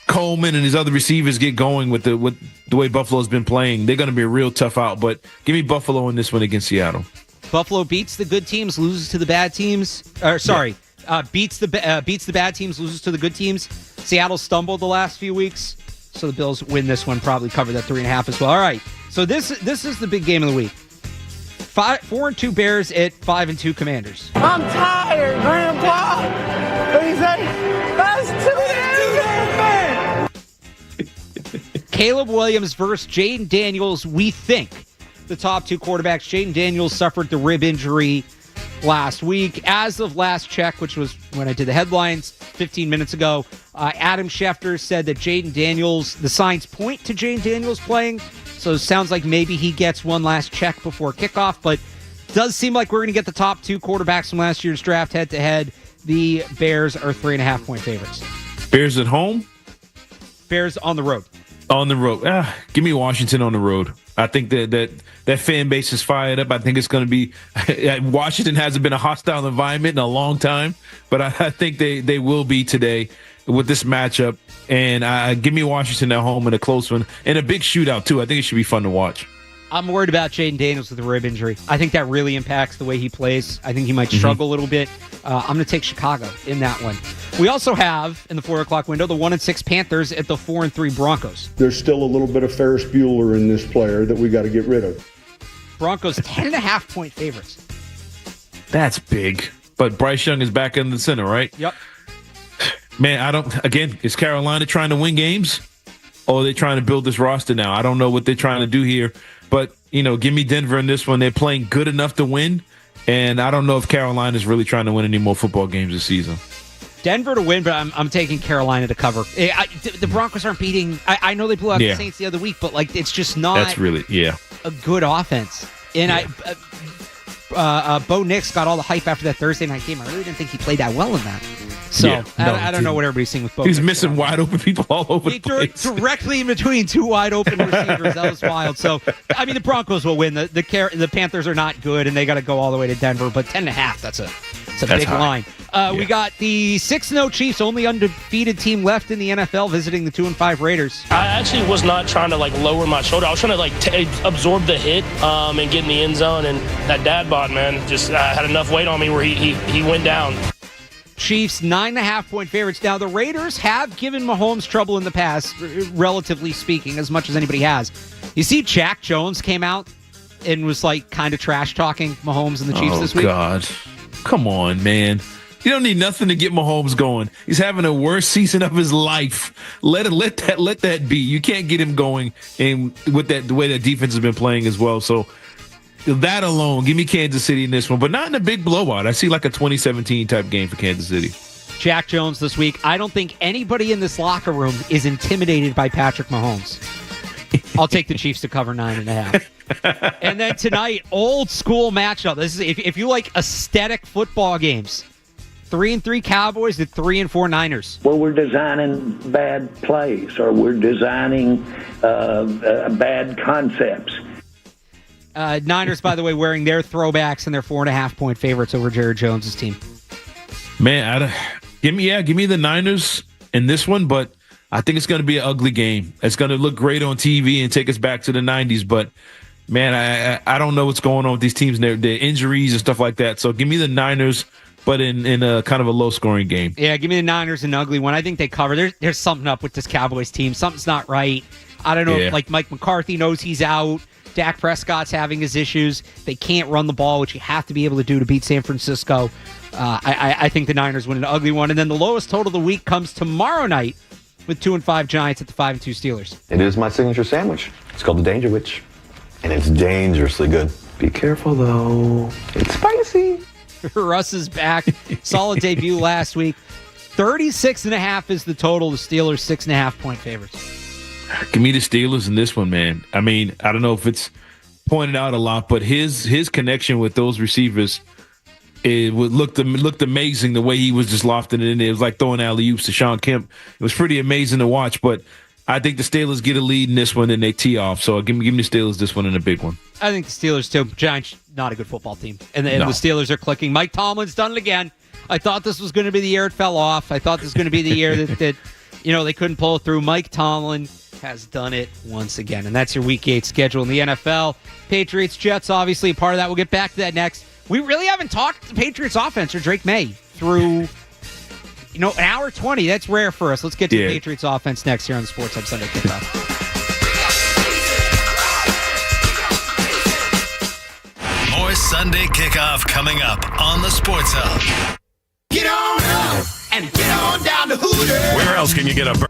Coleman and his other receivers get going with the way Buffalo's been playing, they're going to be a real tough out. But give me Buffalo in this one against Seattle. Buffalo beats the good teams, loses to the bad teams. Beats the bad teams, loses to the good teams. Seattle stumbled the last few weeks, so the Bills win this one, probably cover that 3.5 as well. All right, so this is the big game of the week. 4-2 Bears at 5-2 Commanders. I'm tired, Grandpa. What do you say? That's too damn bad. Caleb Williams versus Jaden Daniels. We think the top two quarterbacks. Jaden Daniels suffered the rib injury last week. As of last check, which was when I did the headlines 15 minutes ago, Adam Schefter said that Jaden Daniels, the signs point to Jaden Daniels playing. So it sounds like maybe he gets one last check before kickoff, but does seem like we're going to get the top two quarterbacks from last year's draft head-to-head. The Bears are 3.5-point favorites. Bears at home? Bears on the road. On the road. Give me Washington on the road. I think that fan base is fired up. I think it's going to be Washington hasn't been a hostile environment in a long time, but I think they will be today with this matchup. And give me Washington at home in a close one and a big shootout, too. I think it should be fun to watch. I'm worried about Jaden Daniels with the rib injury. I think that really impacts the way he plays. I think he might struggle a little bit. I'm going to take Chicago in that one. We also have, in the 4 o'clock window, the 1-6 Panthers at the 4-3 Broncos. There's still a little bit of Ferris Bueller in this player that we got to get rid of. Broncos 10.5-point favorites. That's big. But Bryce Young is back in the center, right? Yep. Man, is Carolina trying to win games? Or are they trying to build this roster now? I don't know what they're trying to do here. But, give me Denver in this one. They're playing good enough to win. And I don't know if Carolina's really trying to win any more football games this season. Denver to win, but I'm taking Carolina to cover. The Broncos aren't beating. I know they blew out the Saints the other week, but it's just not. That's really a good offense. And Bo Nix got all the hype after that Thursday night game. I really didn't think he played that well in that. So I don't know what everybody's seeing with Bo. He's missing wide open people all over the place. Directly in between two wide open receivers. That was wild. So the Broncos will win. The Panthers are not good, and they got to go all the way to Denver. But 10.5, that's a big line. We got the 6-0 Chiefs, only undefeated team left in the NFL, visiting the 2-5 Raiders. I actually was not trying to lower my shoulder. I was trying to absorb the hit and get in the end zone. And that dad bod, man, just had enough weight on me where he went down. Chiefs 9.5-point favorites. Now the Raiders have given Mahomes trouble in the past, relatively speaking, as much as anybody has. You see, Jack Jones came out and was kind of trash talking Mahomes and the Chiefs this week. Oh God, come on, man! You don't need nothing to get Mahomes going. He's having the worst season of his life. Let that be. You can't get him going, and with the way that defense has been playing as well. So that alone, give me Kansas City in this one, but not in a big blowout. I see like a 2017 type game for Kansas City. Jack Jones this week. I don't think anybody in this locker room is intimidated by Patrick Mahomes. I'll take the Chiefs to cover 9.5. And then tonight, old school matchup. This is if you like aesthetic football games. 3-3 Cowboys to 3-4 Niners. Well, we're designing bad plays, or we're designing bad concepts. Niners, by the way, wearing their throwbacks and their 4.5-point favorites over Jared Jones' team. Man, give me the Niners in this one, but I think it's going to be an ugly game. It's going to look great on TV and take us back to the 90s, but man, I don't know what's going on with these teams and their injuries and stuff like that. So give me the Niners, but in a kind of a low-scoring game. Yeah, give me the Niners in an ugly one. I think they cover. There's something up with this Cowboys team. Something's not right. I don't know if like Mike McCarthy knows he's out. Dak Prescott's having his issues. They can't run the ball, which you have to be able to do to beat San Francisco. I think the Niners win an ugly one. And then the lowest total of the week comes tomorrow night with 2-5 Giants at the 5-2 Steelers. It is my signature sandwich. It's called the Danger Witch, and it's dangerously good. Be careful, though. It's spicy. Russ is back. Solid debut last week. 36.5 is the total. The Steelers 6.5-point favorites. Give me the Steelers in this one, man. I mean, I don't know if it's pointed out a lot, but his connection with those receivers, it looked amazing the way he was just lofting it in there. It was like throwing alley-oops to Sean Kemp. It was pretty amazing to watch, but I think the Steelers get a lead in this one and they tee off. So give me the Steelers this one in a big one. I think the Steelers too. Giants, not a good football team. And the Steelers are clicking. Mike Tomlin's done it again. I thought this was going to be the year it fell off. I thought this was going to be the year that they couldn't pull it through. Mike Tomlin has done it once again. And that's your Week 8 schedule in the NFL. Patriots-Jets, obviously a part of that. We'll get back to that next. We really haven't talked to the Patriots offense or Drake May through, an hour 20. That's rare for us. Let's get to the Patriots offense next here on the Sports Hub Sunday Kickoff. More Sunday Kickoff coming up on the Sports Hub. Get on up and get on down to Hooters. Where else can you get a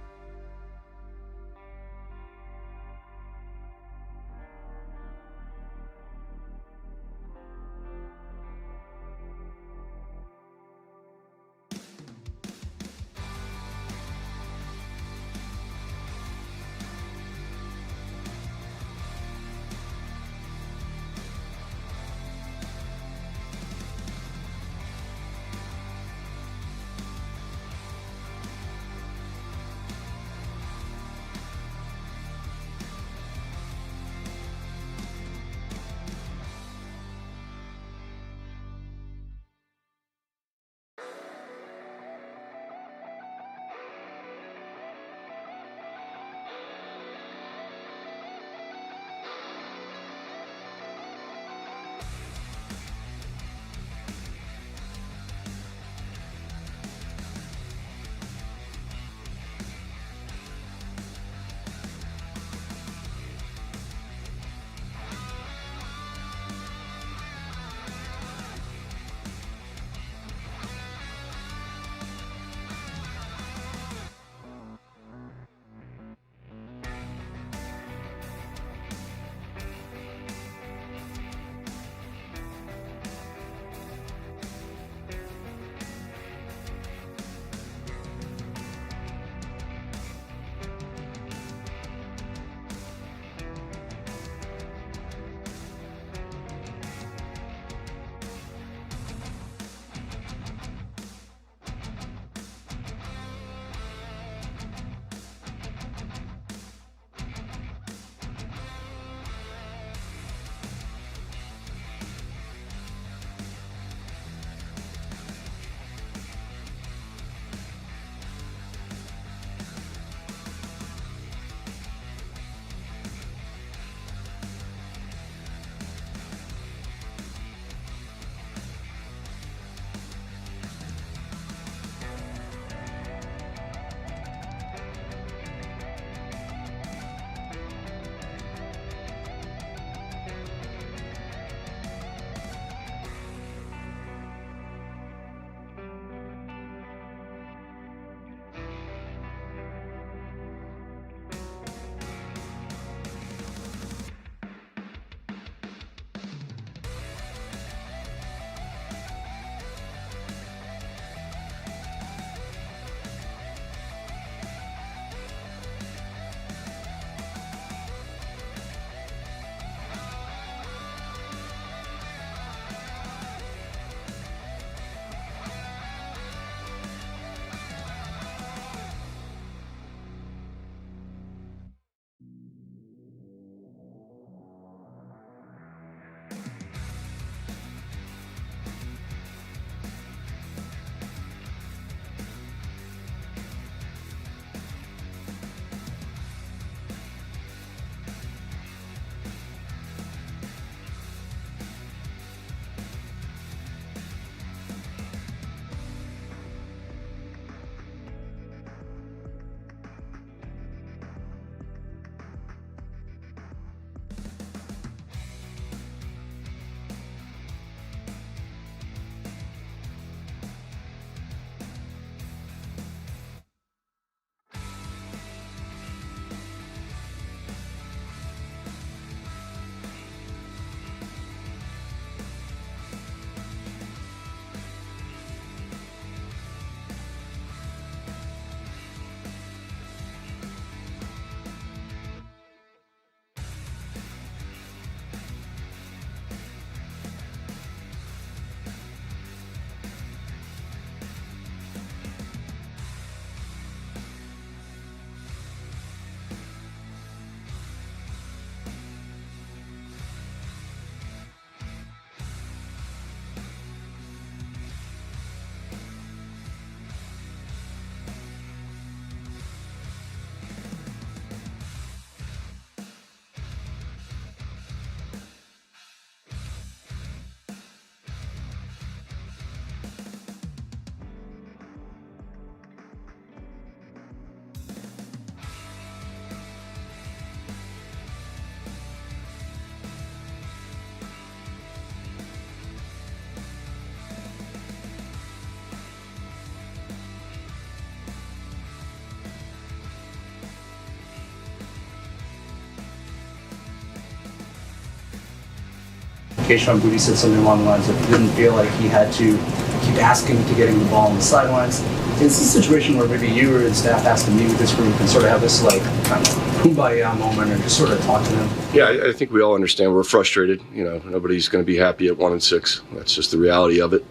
Kayshon Boutte said something along the lines of he didn't feel like he had to keep asking to get him the ball on the sidelines. Is this a situation where maybe you or the staff has to meet with this group and sort of have this like kind of kumbaya moment and just sort of talk to them? Yeah, I think we all understand we're frustrated. Nobody's going to be happy at 1-6. That's just the reality of it.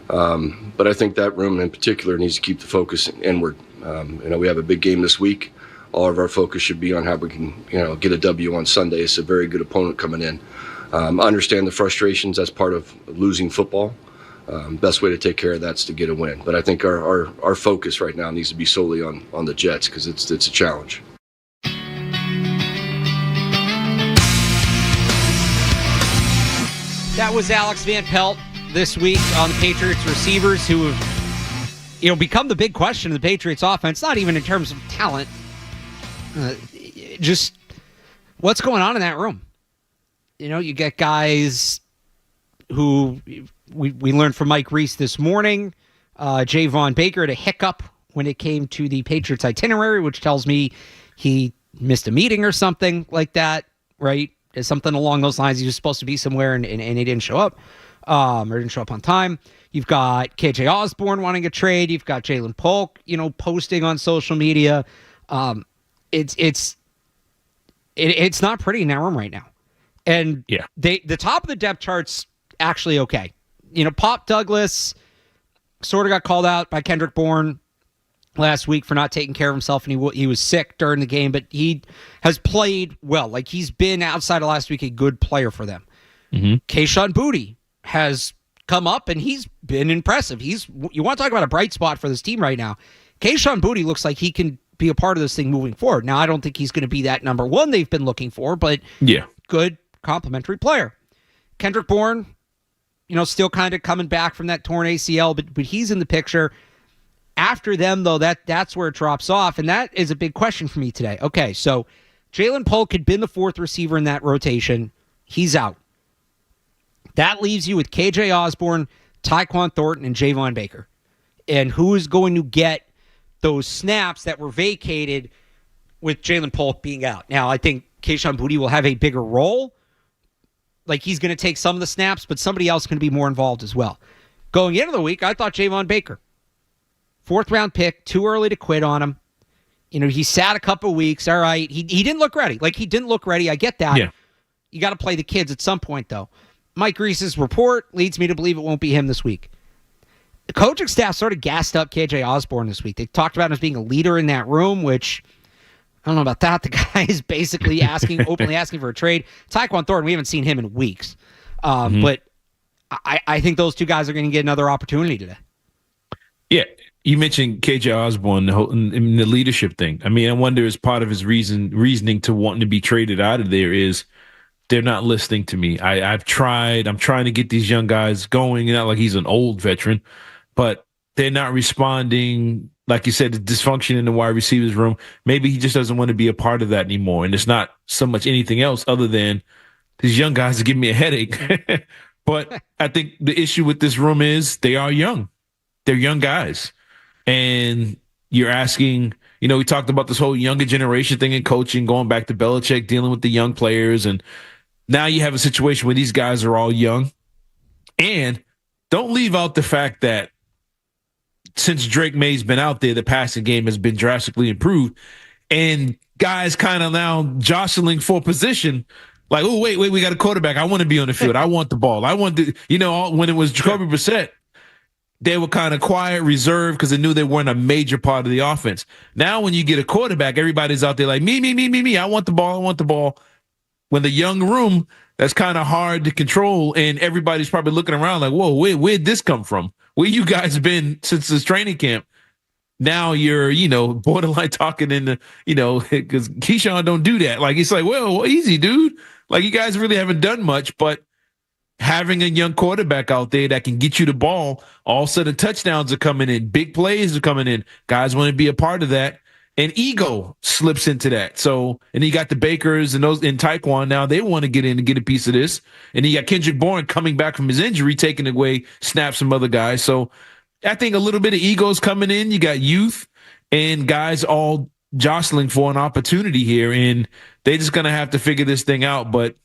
But I think that room in particular needs to keep the focus inward. We have a big game this week. All of our focus should be on how we can, get a W on Sunday. It's a very good opponent coming in. I understand the frustrations. That's part of losing football. Best way to take care of that's to get a win. But I think our focus right now needs to be solely on the Jets because it's a challenge. That was Alex Van Pelt this week on the Patriots receivers who have become the big question of the Patriots offense, not even in terms of talent. Just what's going on in that room. You get guys who we learned from Mike Reese this morning. Javon Baker had a hiccup when it came to the Patriots itinerary, which tells me he missed a meeting or something like that, right? Something along those lines. He was supposed to be somewhere and he didn't show up, or didn't show up on time. You've got KJ Osborne wanting a trade. You've got Jalen Polk, posting on social media. It's not pretty in that room right now. And the top of the depth chart's actually okay. Pop Douglas sort of got called out by Kendrick Bourne last week for not taking care of himself, and he was sick during the game, but he has played well. Like, he's been, outside of last week, a good player for them. Mm-hmm. Kayshon Boutte has come up, and he's been impressive. You want to talk about a bright spot for this team right now. Kayshon Boutte looks like he can be a part of this thing moving forward. Now, I don't think he's going to be that number one they've been looking for, but good complimentary player. Kendrick Bourne, still kind of coming back from that torn ACL, but he's in the picture. After them, though, that's where it drops off, and that is a big question for me today. Okay, so Jalen Polk had been the fourth receiver in that rotation. He's out. That leaves you with KJ Osborne, Tyquan Thornton, and Javon Baker. And who is going to get those snaps that were vacated with Jalen Polk being out? Now, I think Kayshon Boutte will have a bigger role. Like, he's going to take some of the snaps, but somebody else is going to be more involved as well. Going into the week, I thought Javon Baker. 4th-round pick, too early to quit on him. He sat a couple weeks. All right. He didn't look ready. He didn't look ready. I get that. Yeah. You got to play the kids at some point, though. Mike Reese's report leads me to believe it won't be him this week. The coaching staff sort of gassed up KJ Osborne this week. They talked about him as being a leader in that room, which I don't know about that. The guy is basically openly asking for a trade. Tyquan Thornton, we haven't seen him in weeks. But I think those two guys are going to get another opportunity today. Yeah. You mentioned KJ Osborne, the leadership thing. I mean, I wonder as part of his reasoning to wanting to be traded out of there is they're not listening to me. I'm trying to get these young guys going. Not like he's an old veteran, but they're not responding. Like you said, the dysfunction in the wide receivers room. Maybe he just doesn't want to be a part of that anymore. And it's not so much anything else other than these young guys are giving me a headache. But I think the issue with this room is they are young. They're young guys. And you're asking, we talked about this whole younger generation thing in coaching, going back to Belichick, dealing with the young players. And now you have a situation where these guys are all young. And don't leave out the fact that since Drake May's been out there, the passing game has been drastically improved. And guys kind of now jostling for position. Like, oh, wait, we got a quarterback. I want to be on the field. I want the ball. I want to, when it was Jacoby Brissett, they were kind of quiet, reserved, because they knew they weren't a major part of the offense. Now, when you get a quarterback, everybody's out there like, me. I want the ball. When the young room, that's kind of hard to control, and everybody's probably looking around like, whoa, where'd this come from? Where you guys been since this training camp? Now you're, borderline talking in the, because Keyshawn don't do that. Like, it's like, well, easy, dude. Like, you guys really haven't done much, but having a young quarterback out there that can get you the ball, all of a sudden touchdowns are coming in, big plays are coming in. Guys want to be a part of that, and ego slips into that. So, and you got the Bakers and those in Tyquan now, they want to get in and get a piece of this. And you got Kendrick Bourne coming back from his injury, taking away snaps from other guys. So I think a little bit of ego's coming in. You got youth and guys all jostling for an opportunity here, and they're just going to have to figure this thing out. But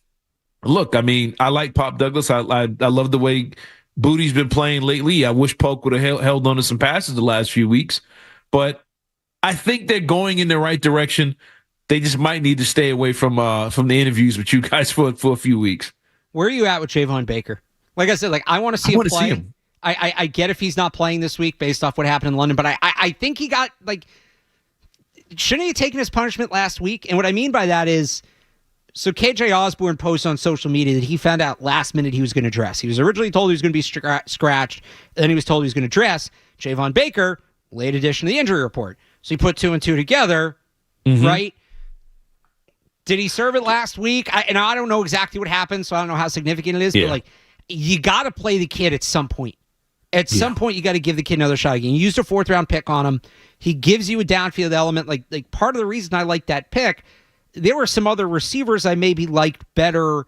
look, I mean, I like Pop Douglas. I love the way Booty's been playing lately. I wish Polk would have held on to some passes the last few weeks, but I think they're going in the right direction. They just might need to stay away from the interviews with you guys for a few weeks. Where are you at with Javon Baker? Like I said, I want to see him play. See him. I get if he's not playing this week based off what happened in London, but I think he got, shouldn't he have taken his punishment last week? And what I mean by that is, so KJ Osborne posts on social media that he found out last minute he was going to dress. He was originally told he was going to be scratched, then he was told he was going to dress. Javon Baker, late addition to the injury report. So he put 2 and 2 together, right? Did he serve it last week? I don't know exactly what happened, so I don't know how significant it is, but you got to play the kid at some point. At some point, you got to give the kid another shot again. You used a 4th-round pick on him. He gives you a downfield element. Like part of the reason I like that pick, there were some other receivers I maybe liked better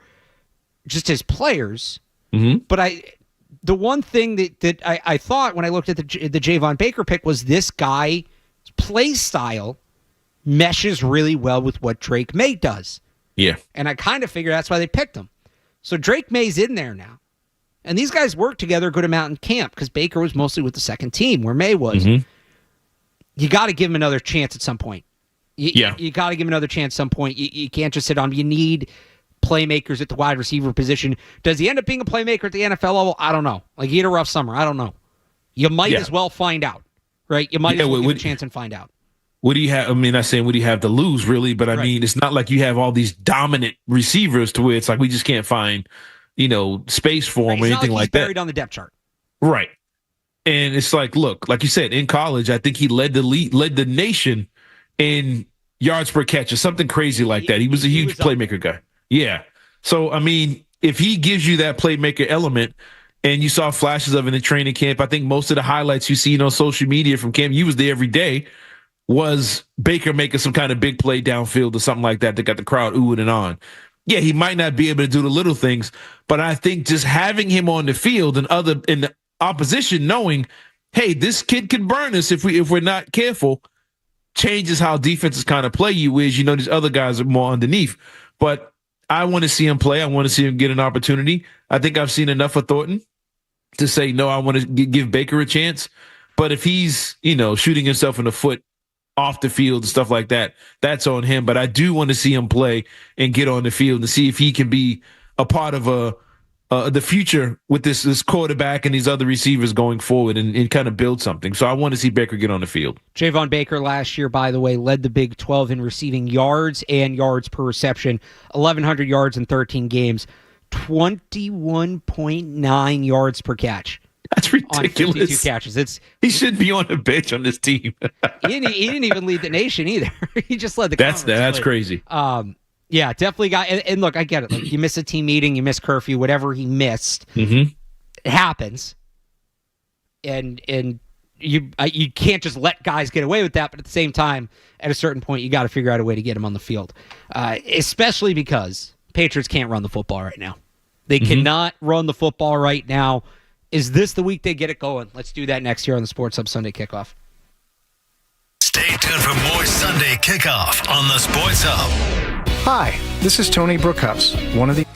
just as players. But the one thing that I thought when I looked at the Javon Baker pick was this guy's play style meshes really well with what Drake May does. Yeah. And I kind of figure that's why they picked him. So Drake May's in there now. And these guys worked together a good amount in camp because Baker was mostly with the second team where May was. You got to give him another chance at some point. You got to give him another chance at some point. You can't just sit on him. You need playmakers at the wide receiver position. Does he end up being a playmaker at the NFL level? I don't know. He had a rough summer. I don't know. You might as well find out, right? You might as well give a chance and find out. What do you have? I mean, not saying what do you have to lose, really, but I mean, it's not like you have all these dominant receivers to where it's like we just can't find, space for him or anything like that. Buried on the depth chart, right? And it's like, look, like you said, in college, I think he led the nation in yards per catch or something crazy like that. He was a huge playmaker guy. Yeah. So I mean, if he gives you that playmaker element, and you saw flashes of it in training camp, I think most of the highlights you see on social media from camp, you was there every day, was Baker making some kind of big play downfield or something like that that got the crowd oohing and on. Yeah, he might not be able to do the little things, but I think just having him on the field and in the opposition knowing, hey, this kid can burn us if we're not careful, changes how defenses kind of play you. Is these other guys are more underneath. But I want to see him play. I want to see him get an opportunity. I think I've seen enough of Thornton to say no. I want to give Baker a chance. But if he's shooting himself in the foot off the field and stuff like that, that's on him. But I do want to see him play and get on the field and see if he can be a part of the future with this quarterback and these other receivers going forward and kind of build something. So I want to see Baker get on the field. Javon Baker last year, by the way, led the Big 12 in receiving yards and yards per reception, 1,100 yards in 13 games, 21.9 yards per catch. That's ridiculous. On 52 catches. He should be on the bench on this team. he didn't even lead the nation either. He just led the conference. That's crazy. Yeah, definitely got. And look, I get it. You miss a team meeting, you miss curfew, whatever he missed, it happens. And you can't just let guys get away with that. But at the same time, at a certain point, you got to figure out a way to get him on the field, especially because Patriots can't run the football right now. They cannot run the football right now. Is this the week they get it going? Let's do that next year on the Sports Hub Sunday Kickoff. Stay tuned for more Sunday Kickoff on the Sports Hub. Hi, this is Tony Brookhouse, one of the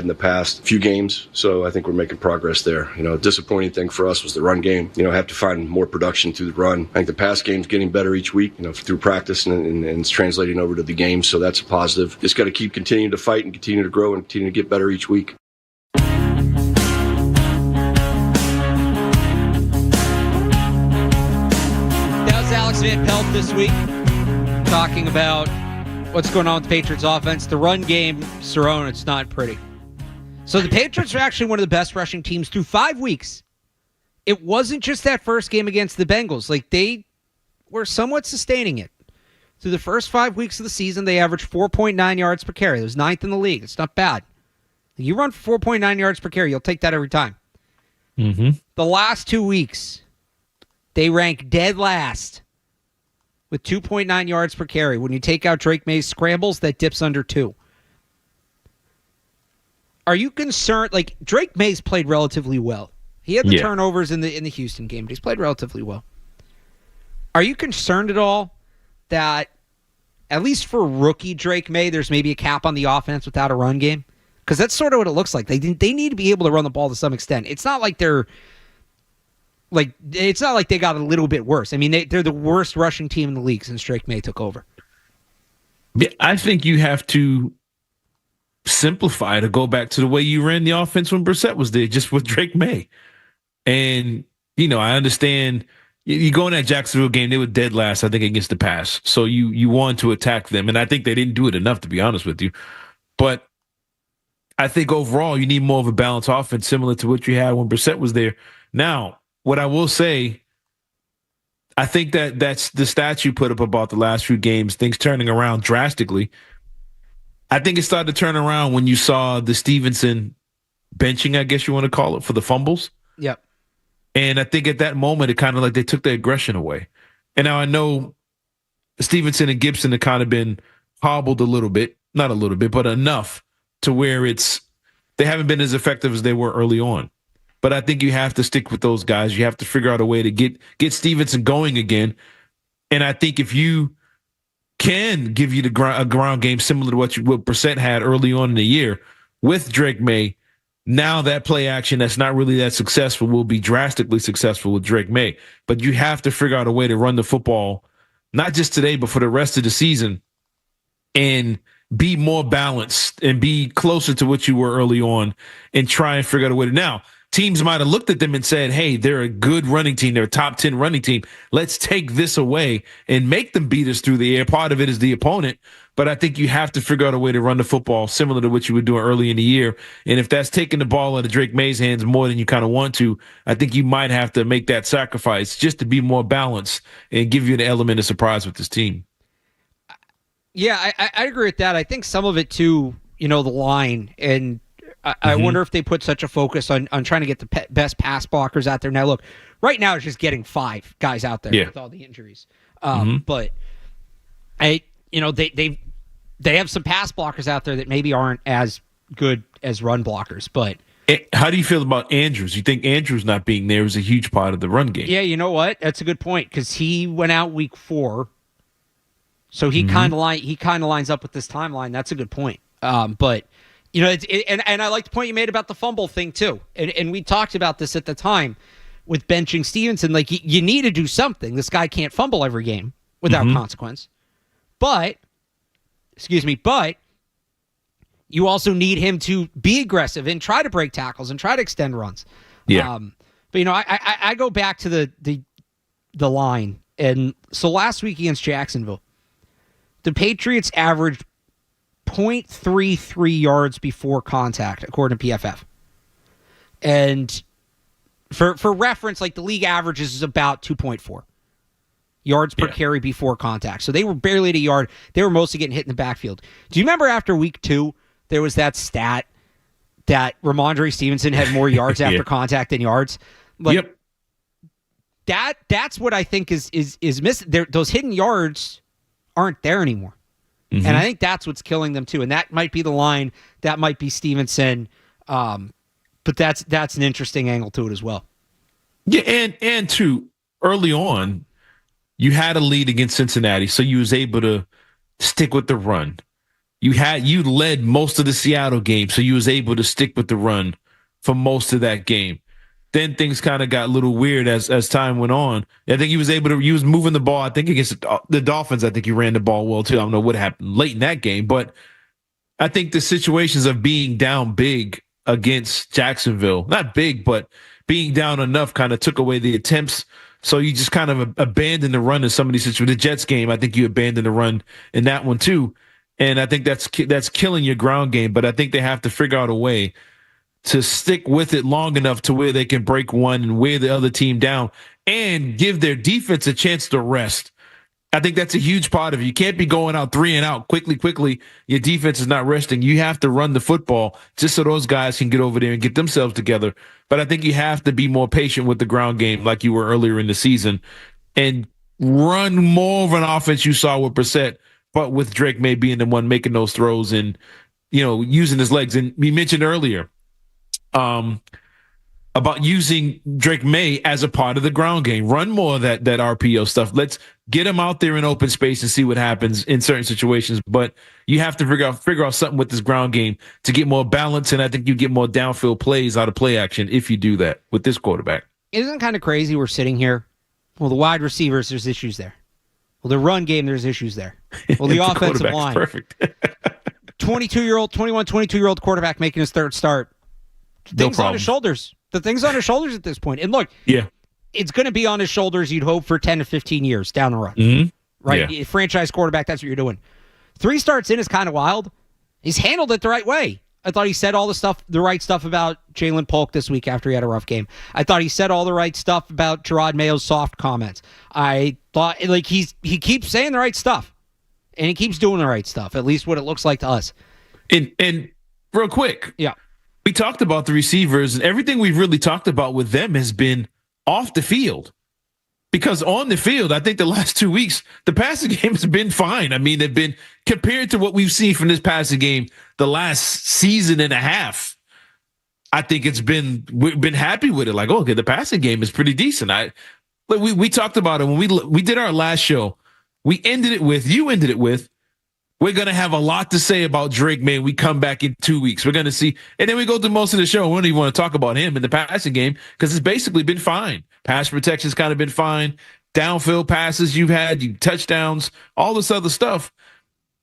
in the past few games. So I think we're making progress there. A disappointing thing for us was the run game. Have to find more production through the run. I think the pass game's getting better each week, through practice and it's translating over to the game. So that's a positive. Just got to keep continuing to fight and continue to grow and continue to get better each week. That was Alex Van Pelt this week talking about what's going on with the Patriots offense. The run game, Cerrone, it's not pretty. So the Patriots are actually one of the best rushing teams through 5 weeks. It wasn't just that first game against the Bengals. They were somewhat sustaining it. Through the first 5 weeks of the season, they averaged 4.9 yards per carry. It was 9th in the league. It's not bad. You run for 4.9 yards per carry, you'll take that every time. Mm-hmm. The last 2 weeks, they rank dead last with 2.9 yards per carry. When you take out Drake May's scrambles, that dips under 2. Are you concerned? Drake May's played relatively well. He had the turnovers in the Houston game, but he's played relatively well. Are you concerned at all that, at least for rookie Drake May, there's maybe a cap on the offense without a run game? Because that's sort of what it looks like. They need to be able to run the ball to some extent. It's not like they got a little bit worse. I mean, they're the worst rushing team in the league since Drake May took over. Yeah, I think you have to simplify to go back to the way you ran the offense when Brissett was there, just with Drake May. And, I understand you go in that Jacksonville game, they were dead last, I think, against the pass. So you want to attack them. And I think they didn't do it enough, to be honest with you. But I think overall you need more of a balanced offense similar to what you had when Brissett was there. Now, what I will say, I think that's the stats you put up about the last few games, things turning around drastically. I think it started to turn around when you saw the Stevenson benching, I guess you want to call it, for the fumbles. Yep. And I think at that moment, it kind of they took the aggression away. And now I know Stevenson and Gibson have kind of been hobbled a little bit, not a little bit, but enough to where they haven't been as effective as they were early on. But I think you have to stick with those guys. You have to figure out a way to get Stevenson going again. And I think if you can give you a ground game similar to what Brissett had early on in the year with Drake May, now that play action that's not really that successful will be drastically successful with Drake May. But you have to figure out a way to run the football, not just today, but for the rest of the season, and be more balanced and be closer to what you were early on and try and figure out a way to. Now, teams might have looked at them and said, hey, they're a good running team. They're a top 10 running team. Let's take this away and make them beat us through the air. Part of it is the opponent. But I think you have to figure out a way to run the football similar to what you were doing early in the year. And if that's taking the ball out of Drake May's hands more than you kind of want to, I think you might have to make that sacrifice just to be more balanced and give you an element of surprise with this team. Yeah, I agree with that. I think some of it, too, the line. And I wonder if they put such a focus on trying to get the best pass blockers out there. Now, look, right now it's just getting 5 guys out there with all the injuries. But they have some pass blockers out there that maybe aren't as good as run blockers. But how do you feel about Andrews? You think Andrews not being there is a huge part of the run game? Yeah, you know what? That's a good point because he went out week 4, so he kind of lines up with this timeline. That's a good point. But. And I like the point you made about the fumble thing, too. And we talked about this at the time with benching Stevenson. You need to do something. This guy can't fumble every game without consequence. But you also need him to be aggressive and try to break tackles and try to extend runs. Yeah. But I go back to the line. And so last week against Jacksonville, the Patriots averaged 0.33 yards before contact, according to PFF. And for reference, the league averages is about 2.4 yards per carry before contact. So they were barely at a yard. They were mostly getting hit in the backfield. Do you remember after week 2, there was that stat that Ramondre Stevenson had more yards after contact than yards? That's what I think is missing. Those hidden yards aren't there anymore. And I think that's what's killing them too. And that might be the line. That might be Stevenson. But that's an interesting angle to it as well. Yeah, and too, early on, you had a lead against Cincinnati, so you was able to stick with the run. You led most of the Seattle game, so you was able to stick with the run for most of that game. Then things kind of got a little weird as time went on. I think he was moving the ball. I think against the Dolphins, I think he ran the ball well too. I don't know what happened late in that game, but I think the situations of being down big against Jacksonville, not big, but being down enough kind of took away the attempts. So you just kind of abandoned the run in some of these situations. The Jets game, I think you abandoned the run in that one too. And I think that's killing your ground game. But I think they have to figure out a way to stick with it long enough to where they can break one and wear the other team down and give their defense a chance to rest. I think that's a huge part of it. You can't be going out 3 and out quickly. Your defense is not resting. You have to run the football just so those guys can get over there and get themselves together. But I think you have to be more patient with the ground game like you were earlier in the season and run more of an offense you saw with Brissett, but with Drake May being the one making those throws and, using his legs. And we mentioned earlier, about using Drake May as a part of the ground game. Run more of that RPO stuff. Let's get him out there in open space and see what happens in certain situations. But you have to figure out something with this ground game to get more balance, and I think you get more downfield plays out of play action if you do that with this quarterback. Isn't it kind of crazy we're sitting here? Well, the wide receivers, there's issues there. Well, the run game, there's issues there. Well, the offensive line. Perfect. 22-year-old quarterback making his third start. Things on his shoulders. The thing's on his shoulders at this point. And look, it's going to be on his shoulders, you'd hope, for 10 to 15 years down the road. Mm-hmm. Right? Yeah. Franchise quarterback, that's what you're doing. 3 starts in is kind of wild. He's handled it the right way. I thought he said all the right stuff about Jalen Polk this week after he had a rough game. I thought he said all the right stuff about Gerard Mayo's soft comments. I thought he keeps saying the right stuff. And he keeps doing the right stuff, at least what it looks like to us. And real quick. Yeah. We talked about the receivers, and everything we've really talked about with them has been off the field. Because on the field, I think the last 2 weeks, the passing game has been fine. I mean, they've been, compared to what we've seen from this passing game the last season and a half, I think we've been happy with it. Like, okay, the passing game is pretty decent. We talked about it when we did our last show. You ended it with, we're going to have a lot to say about Drake May. We come back in 2 weeks. We're going to see. And then we go through most of the show. We don't even want to talk about him in the passing game because it's basically been fine. Pass protection's kind of been fine. Downfield passes you've had, touchdowns, all this other stuff.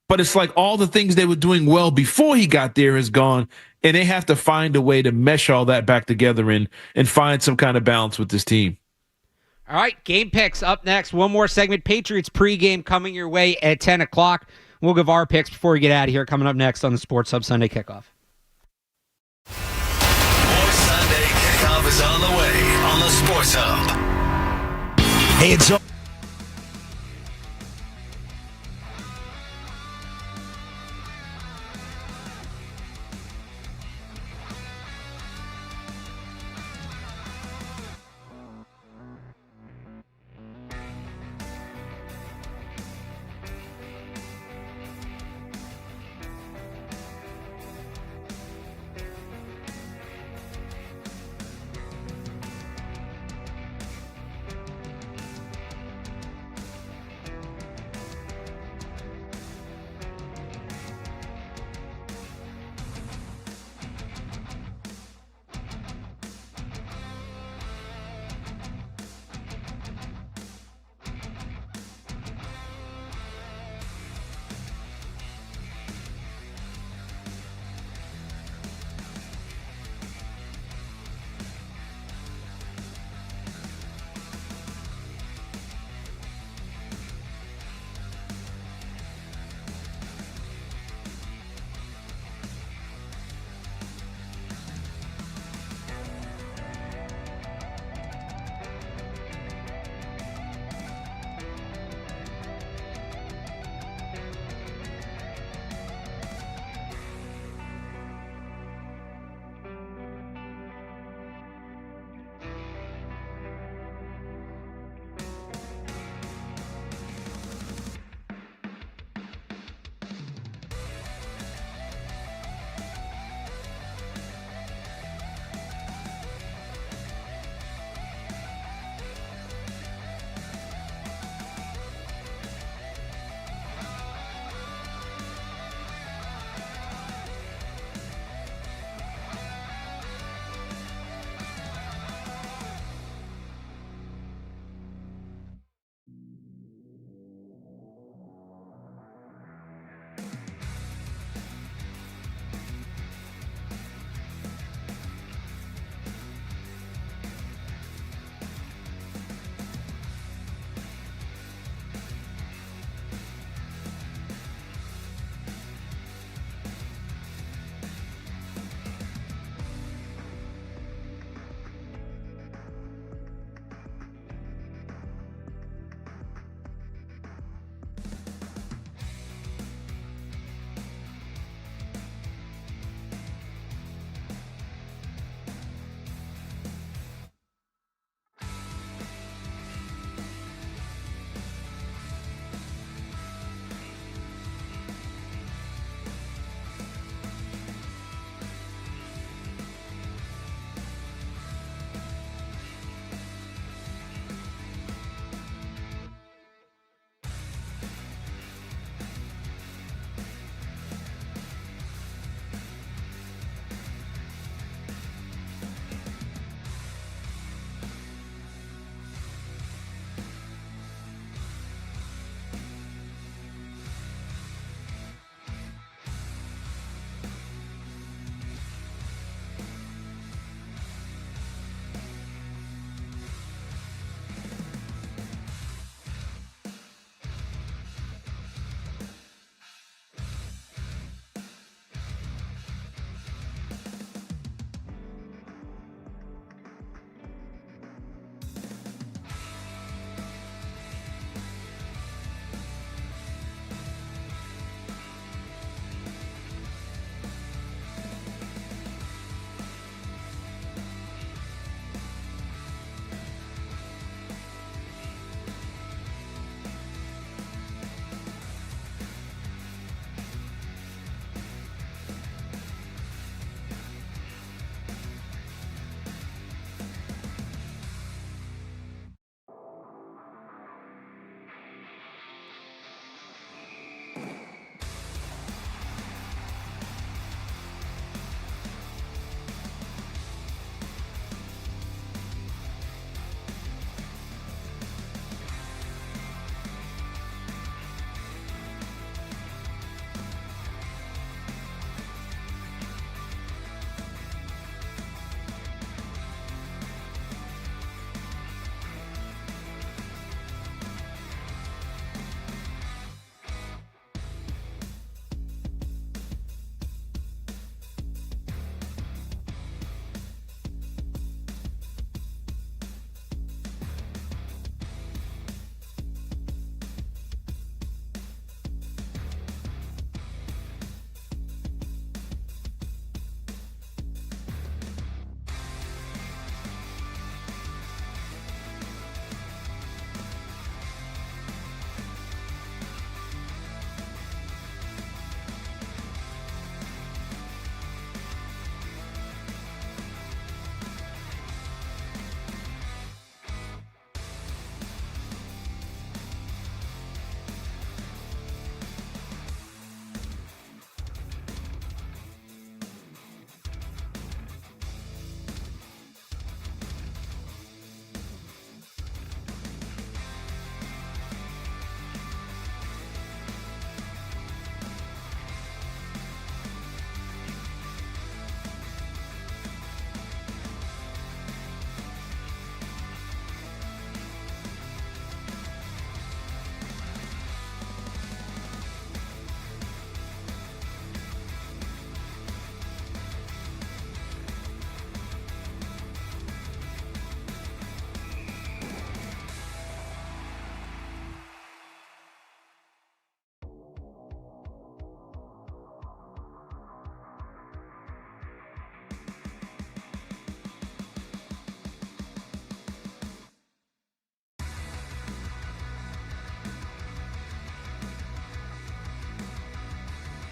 But it's like all the things they were doing well before he got there is gone. And they have to find a way to mesh all that back together and find some kind of balance with this team. All right, game picks up next. One more segment. Patriots pregame coming your way at 10 o'clock. We'll give our picks before we get out of here. Coming up next on the Sports Hub Sunday Kickoff. More Sunday Kickoff is on the way on the Sports Hub. Hey, it's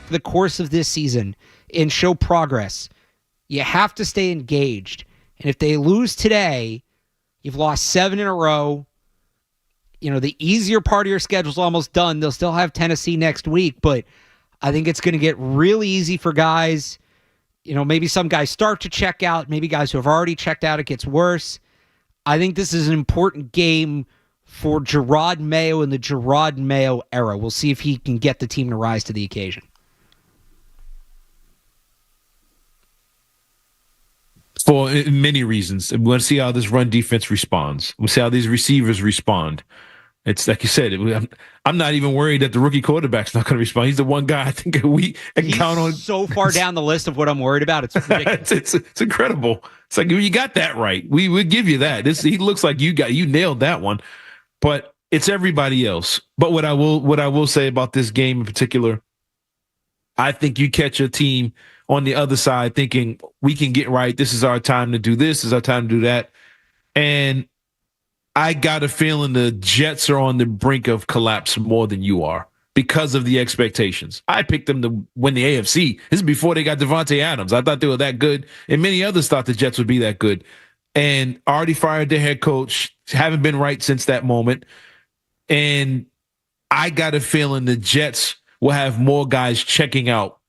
for the course of this season and show progress, you have to stay engaged. And if they lose today, you've lost 7 in a row. The easier part of your schedule is almost done. They'll still have Tennessee next week, but I think it's going to get really easy for guys. Maybe some guys start to check out. Maybe guys who have already checked out, it gets worse. I think this is an important game for Gerard Mayo in the Gerard Mayo era. We'll see if he can get the team to rise to the occasion. For many reasons. We want to see how this run defense responds. We'll see how these receivers respond. It's like you said, I'm not even worried that the rookie quarterback's not going to respond. He's the one guy I think I can count on. So far down the list of what I'm worried about. It's ridiculous. it's incredible. It's like, you got that right. We give you that. He looks like you nailed that one, but it's everybody else. But what I will say about this game in particular, I think you catch a team on the other side thinking we can get right. This is our time to do this. This is our time to do that. And I got a feeling the Jets are on the brink of collapse more than you are because of the expectations. I picked them to win the AFC. This is before they got Devontae Adams. I thought they were that good, and many others thought the Jets would be that good. And already fired their head coach. Haven't been right since that moment. And I got a feeling the Jets will have more guys checking out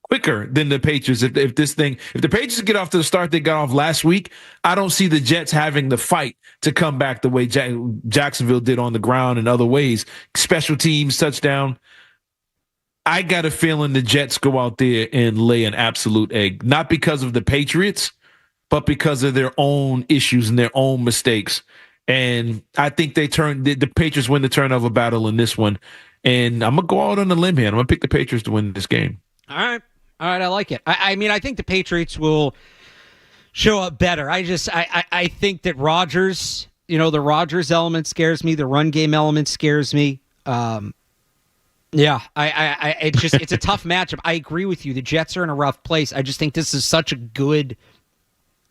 quicker than the Patriots. If the Patriots get off to the start they got off last week, I don't see the Jets having the fight to come back the way Jacksonville did on the ground and other ways. Special teams, touchdown. I got a feeling the Jets go out there and lay an absolute egg, not because of the Patriots, but because of their own issues and their own mistakes. And I think the Patriots win the turnover battle in this one. And I'm going to go out on a limb here. I'm going to pick the Patriots to win this game. All right, I like it. I mean, I think the Patriots will show up better. I think that Rodgers, the Rodgers element scares me. The run game element scares me. It's a tough matchup. I agree with you. The Jets are in a rough place. I just think this is such a good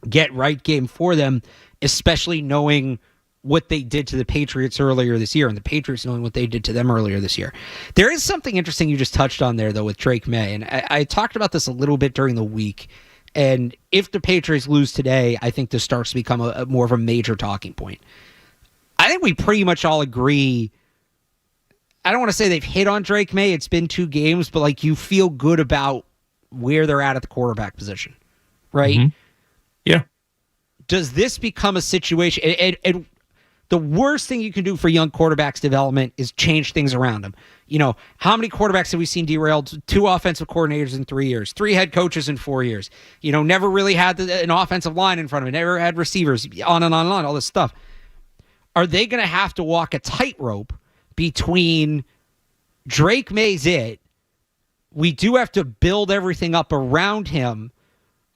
get right game for them, especially knowing what they did to the Patriots earlier this year and the Patriots knowing what they did to them earlier this year. There is something interesting you just touched on there, though, with Drake May. And I talked about this a little bit during the week. And if the Patriots lose today, I think this starts to become a more of a major talking point. I think we pretty much all agree. I don't want to say they've hit on Drake May. It's been 2 games, but like you feel good about where they're at the quarterback position, right? Mm-hmm. Yeah. Does this become a situation? And the worst thing you can do for young quarterbacks' development is change things around them. How many quarterbacks have we seen derailed? 2 offensive coordinators in 3 years, 3 head coaches in 4 years. Never really had an offensive line in front of it, never had receivers, on and on and on, all this stuff. Are they going to have to walk a tightrope between Drake May's it? We do have to build everything up around him,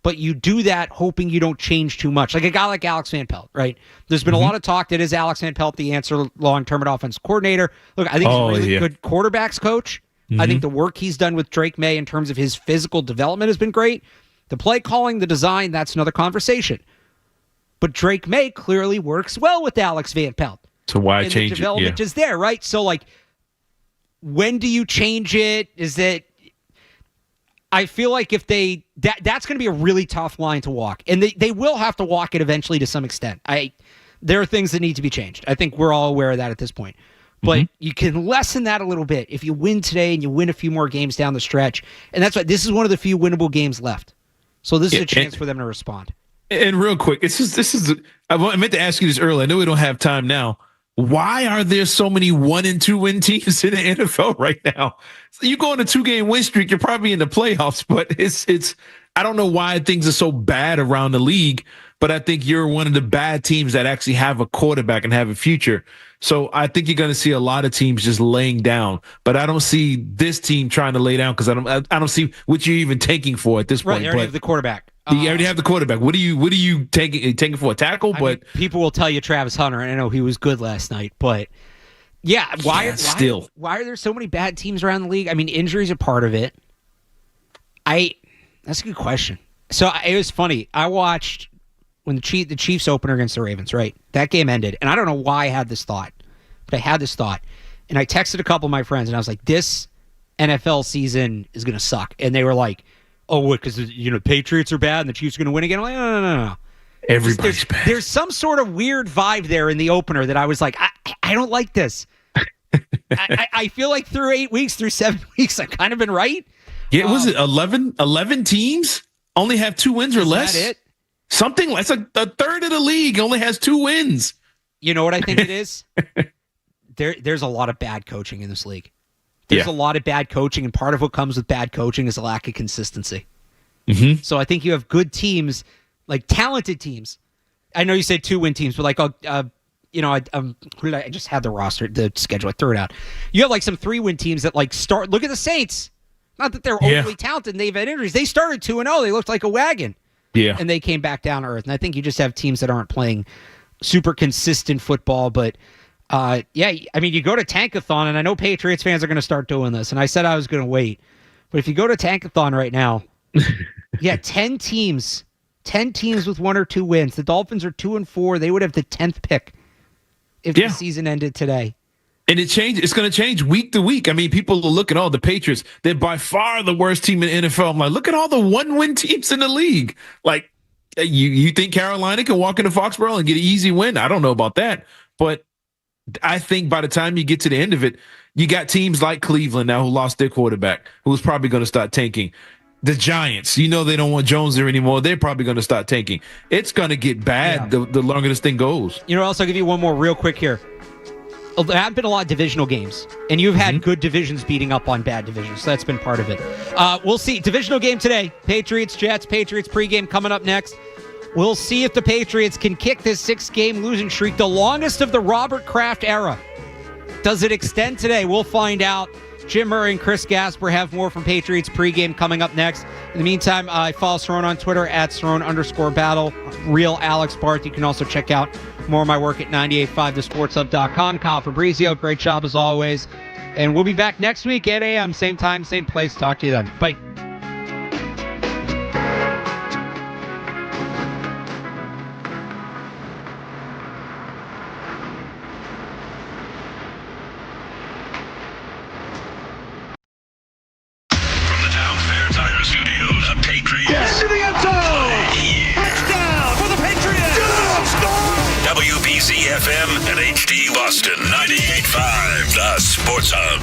but you do that hoping you don't change too much. Like a guy like Alex Van Pelt, right? There's been a lot of talk that is Alex Van Pelt the answer long-term at offensive coordinator. Look, I think he's a really good quarterbacks coach. Mm-hmm. I think the work he's done with Drake May in terms of his physical development has been great. The play calling, the design, that's another conversation. But Drake May clearly works well with Alex Van Pelt. So why change it? The development is there, right? So, like, when do you change it? Is that... I feel like if that's going to be a really tough line to walk, and they will have to walk it eventually to some extent. There are things that need to be changed. I think we're all aware of that at this point, but you can lessen that a little bit if you win today and you win a few more games down the stretch. And that's why this is one of the few winnable games left. So this is a chance for them to respond. And real quick, this is I meant to ask you this earlier. I know we don't have time now. Why are there so many 1 and 2 win teams in the NFL right now? So you go on a 2-game win streak, you're probably in the playoffs, but it's I don't know why things are so bad around the league, but I think you're one of the bad teams that actually have a quarterback and have a future. So I think you're going to see a lot of teams just laying down, but I don't see this team trying to lay down because I don't see what you're even taking for at this point. Right, you already have the quarterback. You already have the quarterback. What are you taking for a tackle? People will tell you Travis Hunter, and I know he was good last night, but yeah, why are there so many bad teams around the league? I mean, injuries are part of it. That's a good question. So it was funny. I watched when the Chiefs opener against the Ravens, right? That game ended, and I don't know why I had this thought, but I had this thought, and I texted a couple of my friends, and I was like, this NFL season is going to suck. And they were like, oh, what, because, Patriots are bad and the Chiefs are going to win again? I'm like, no. Everybody's bad. There's some sort of weird vibe there in the opener that I was like, I don't like this. I feel like through 7 weeks, I've kind of been right. Yeah, was it 11 teams only have 2 wins or less? Is that it? Something like a third of the league only has 2 wins. You know what I think it is? There's a lot of bad coaching in this league. There's a lot of bad coaching, and part of what comes with bad coaching is a lack of consistency. Mm-hmm. So I think you have good teams, like talented teams. I know you said 2-win teams, but I just had the roster, the schedule. I threw it out. You have like some 3-win teams that start. Look at the Saints. Not that they're overly talented and they've had injuries. They started 2-0. They looked like a wagon. Yeah. And they came back down to earth. And I think you just have teams that aren't playing super consistent football. But, you go to Tankathon, and I know Patriots fans are going to start doing this. And I said I was going to wait. But if you go to Tankathon right now, 10 teams. 10 teams with 1 or 2 wins. The Dolphins are 2-4. They would have the 10th pick if the season ended today. And it's going to change week to week. I mean, people will look at the Patriots. They're by far the worst team in the NFL. I'm like, look at all the 1-win teams in the league. Like, you think Carolina can walk into Foxborough and get an easy win? I don't know about that. But I think by the time you get to the end of it, you got teams like Cleveland now who lost their quarterback, who's probably going to start tanking. The Giants, they don't want Jones there anymore. They're probably going to start tanking. It's going to get bad the longer this thing goes. I'll give you one more real quick here. There have been a lot of divisional games, and you've had good divisions beating up on bad divisions, so that's been part of it. We'll see. Divisional game today. Patriots-Jets. Patriots pregame coming up next. We'll see if the Patriots can kick this 6-game losing streak, the longest of the Robert Kraft era. Does it extend today? We'll find out. Jim Murray and Chris Gasper have more from Patriots pregame coming up next. In the meantime, follow Cerrone on Twitter at Cerrone_battle. Real Alex Barth. You can also check out more of my work at 985thesportshub.com. Kyle Fabrizio, great job as always. And we'll be back next week, 8 a.m., same time, same place. Talk to you then. Bye. To the end zone! Touchdown for the Patriots! WBZ FM and HD Boston 98.5, the Sports Hub.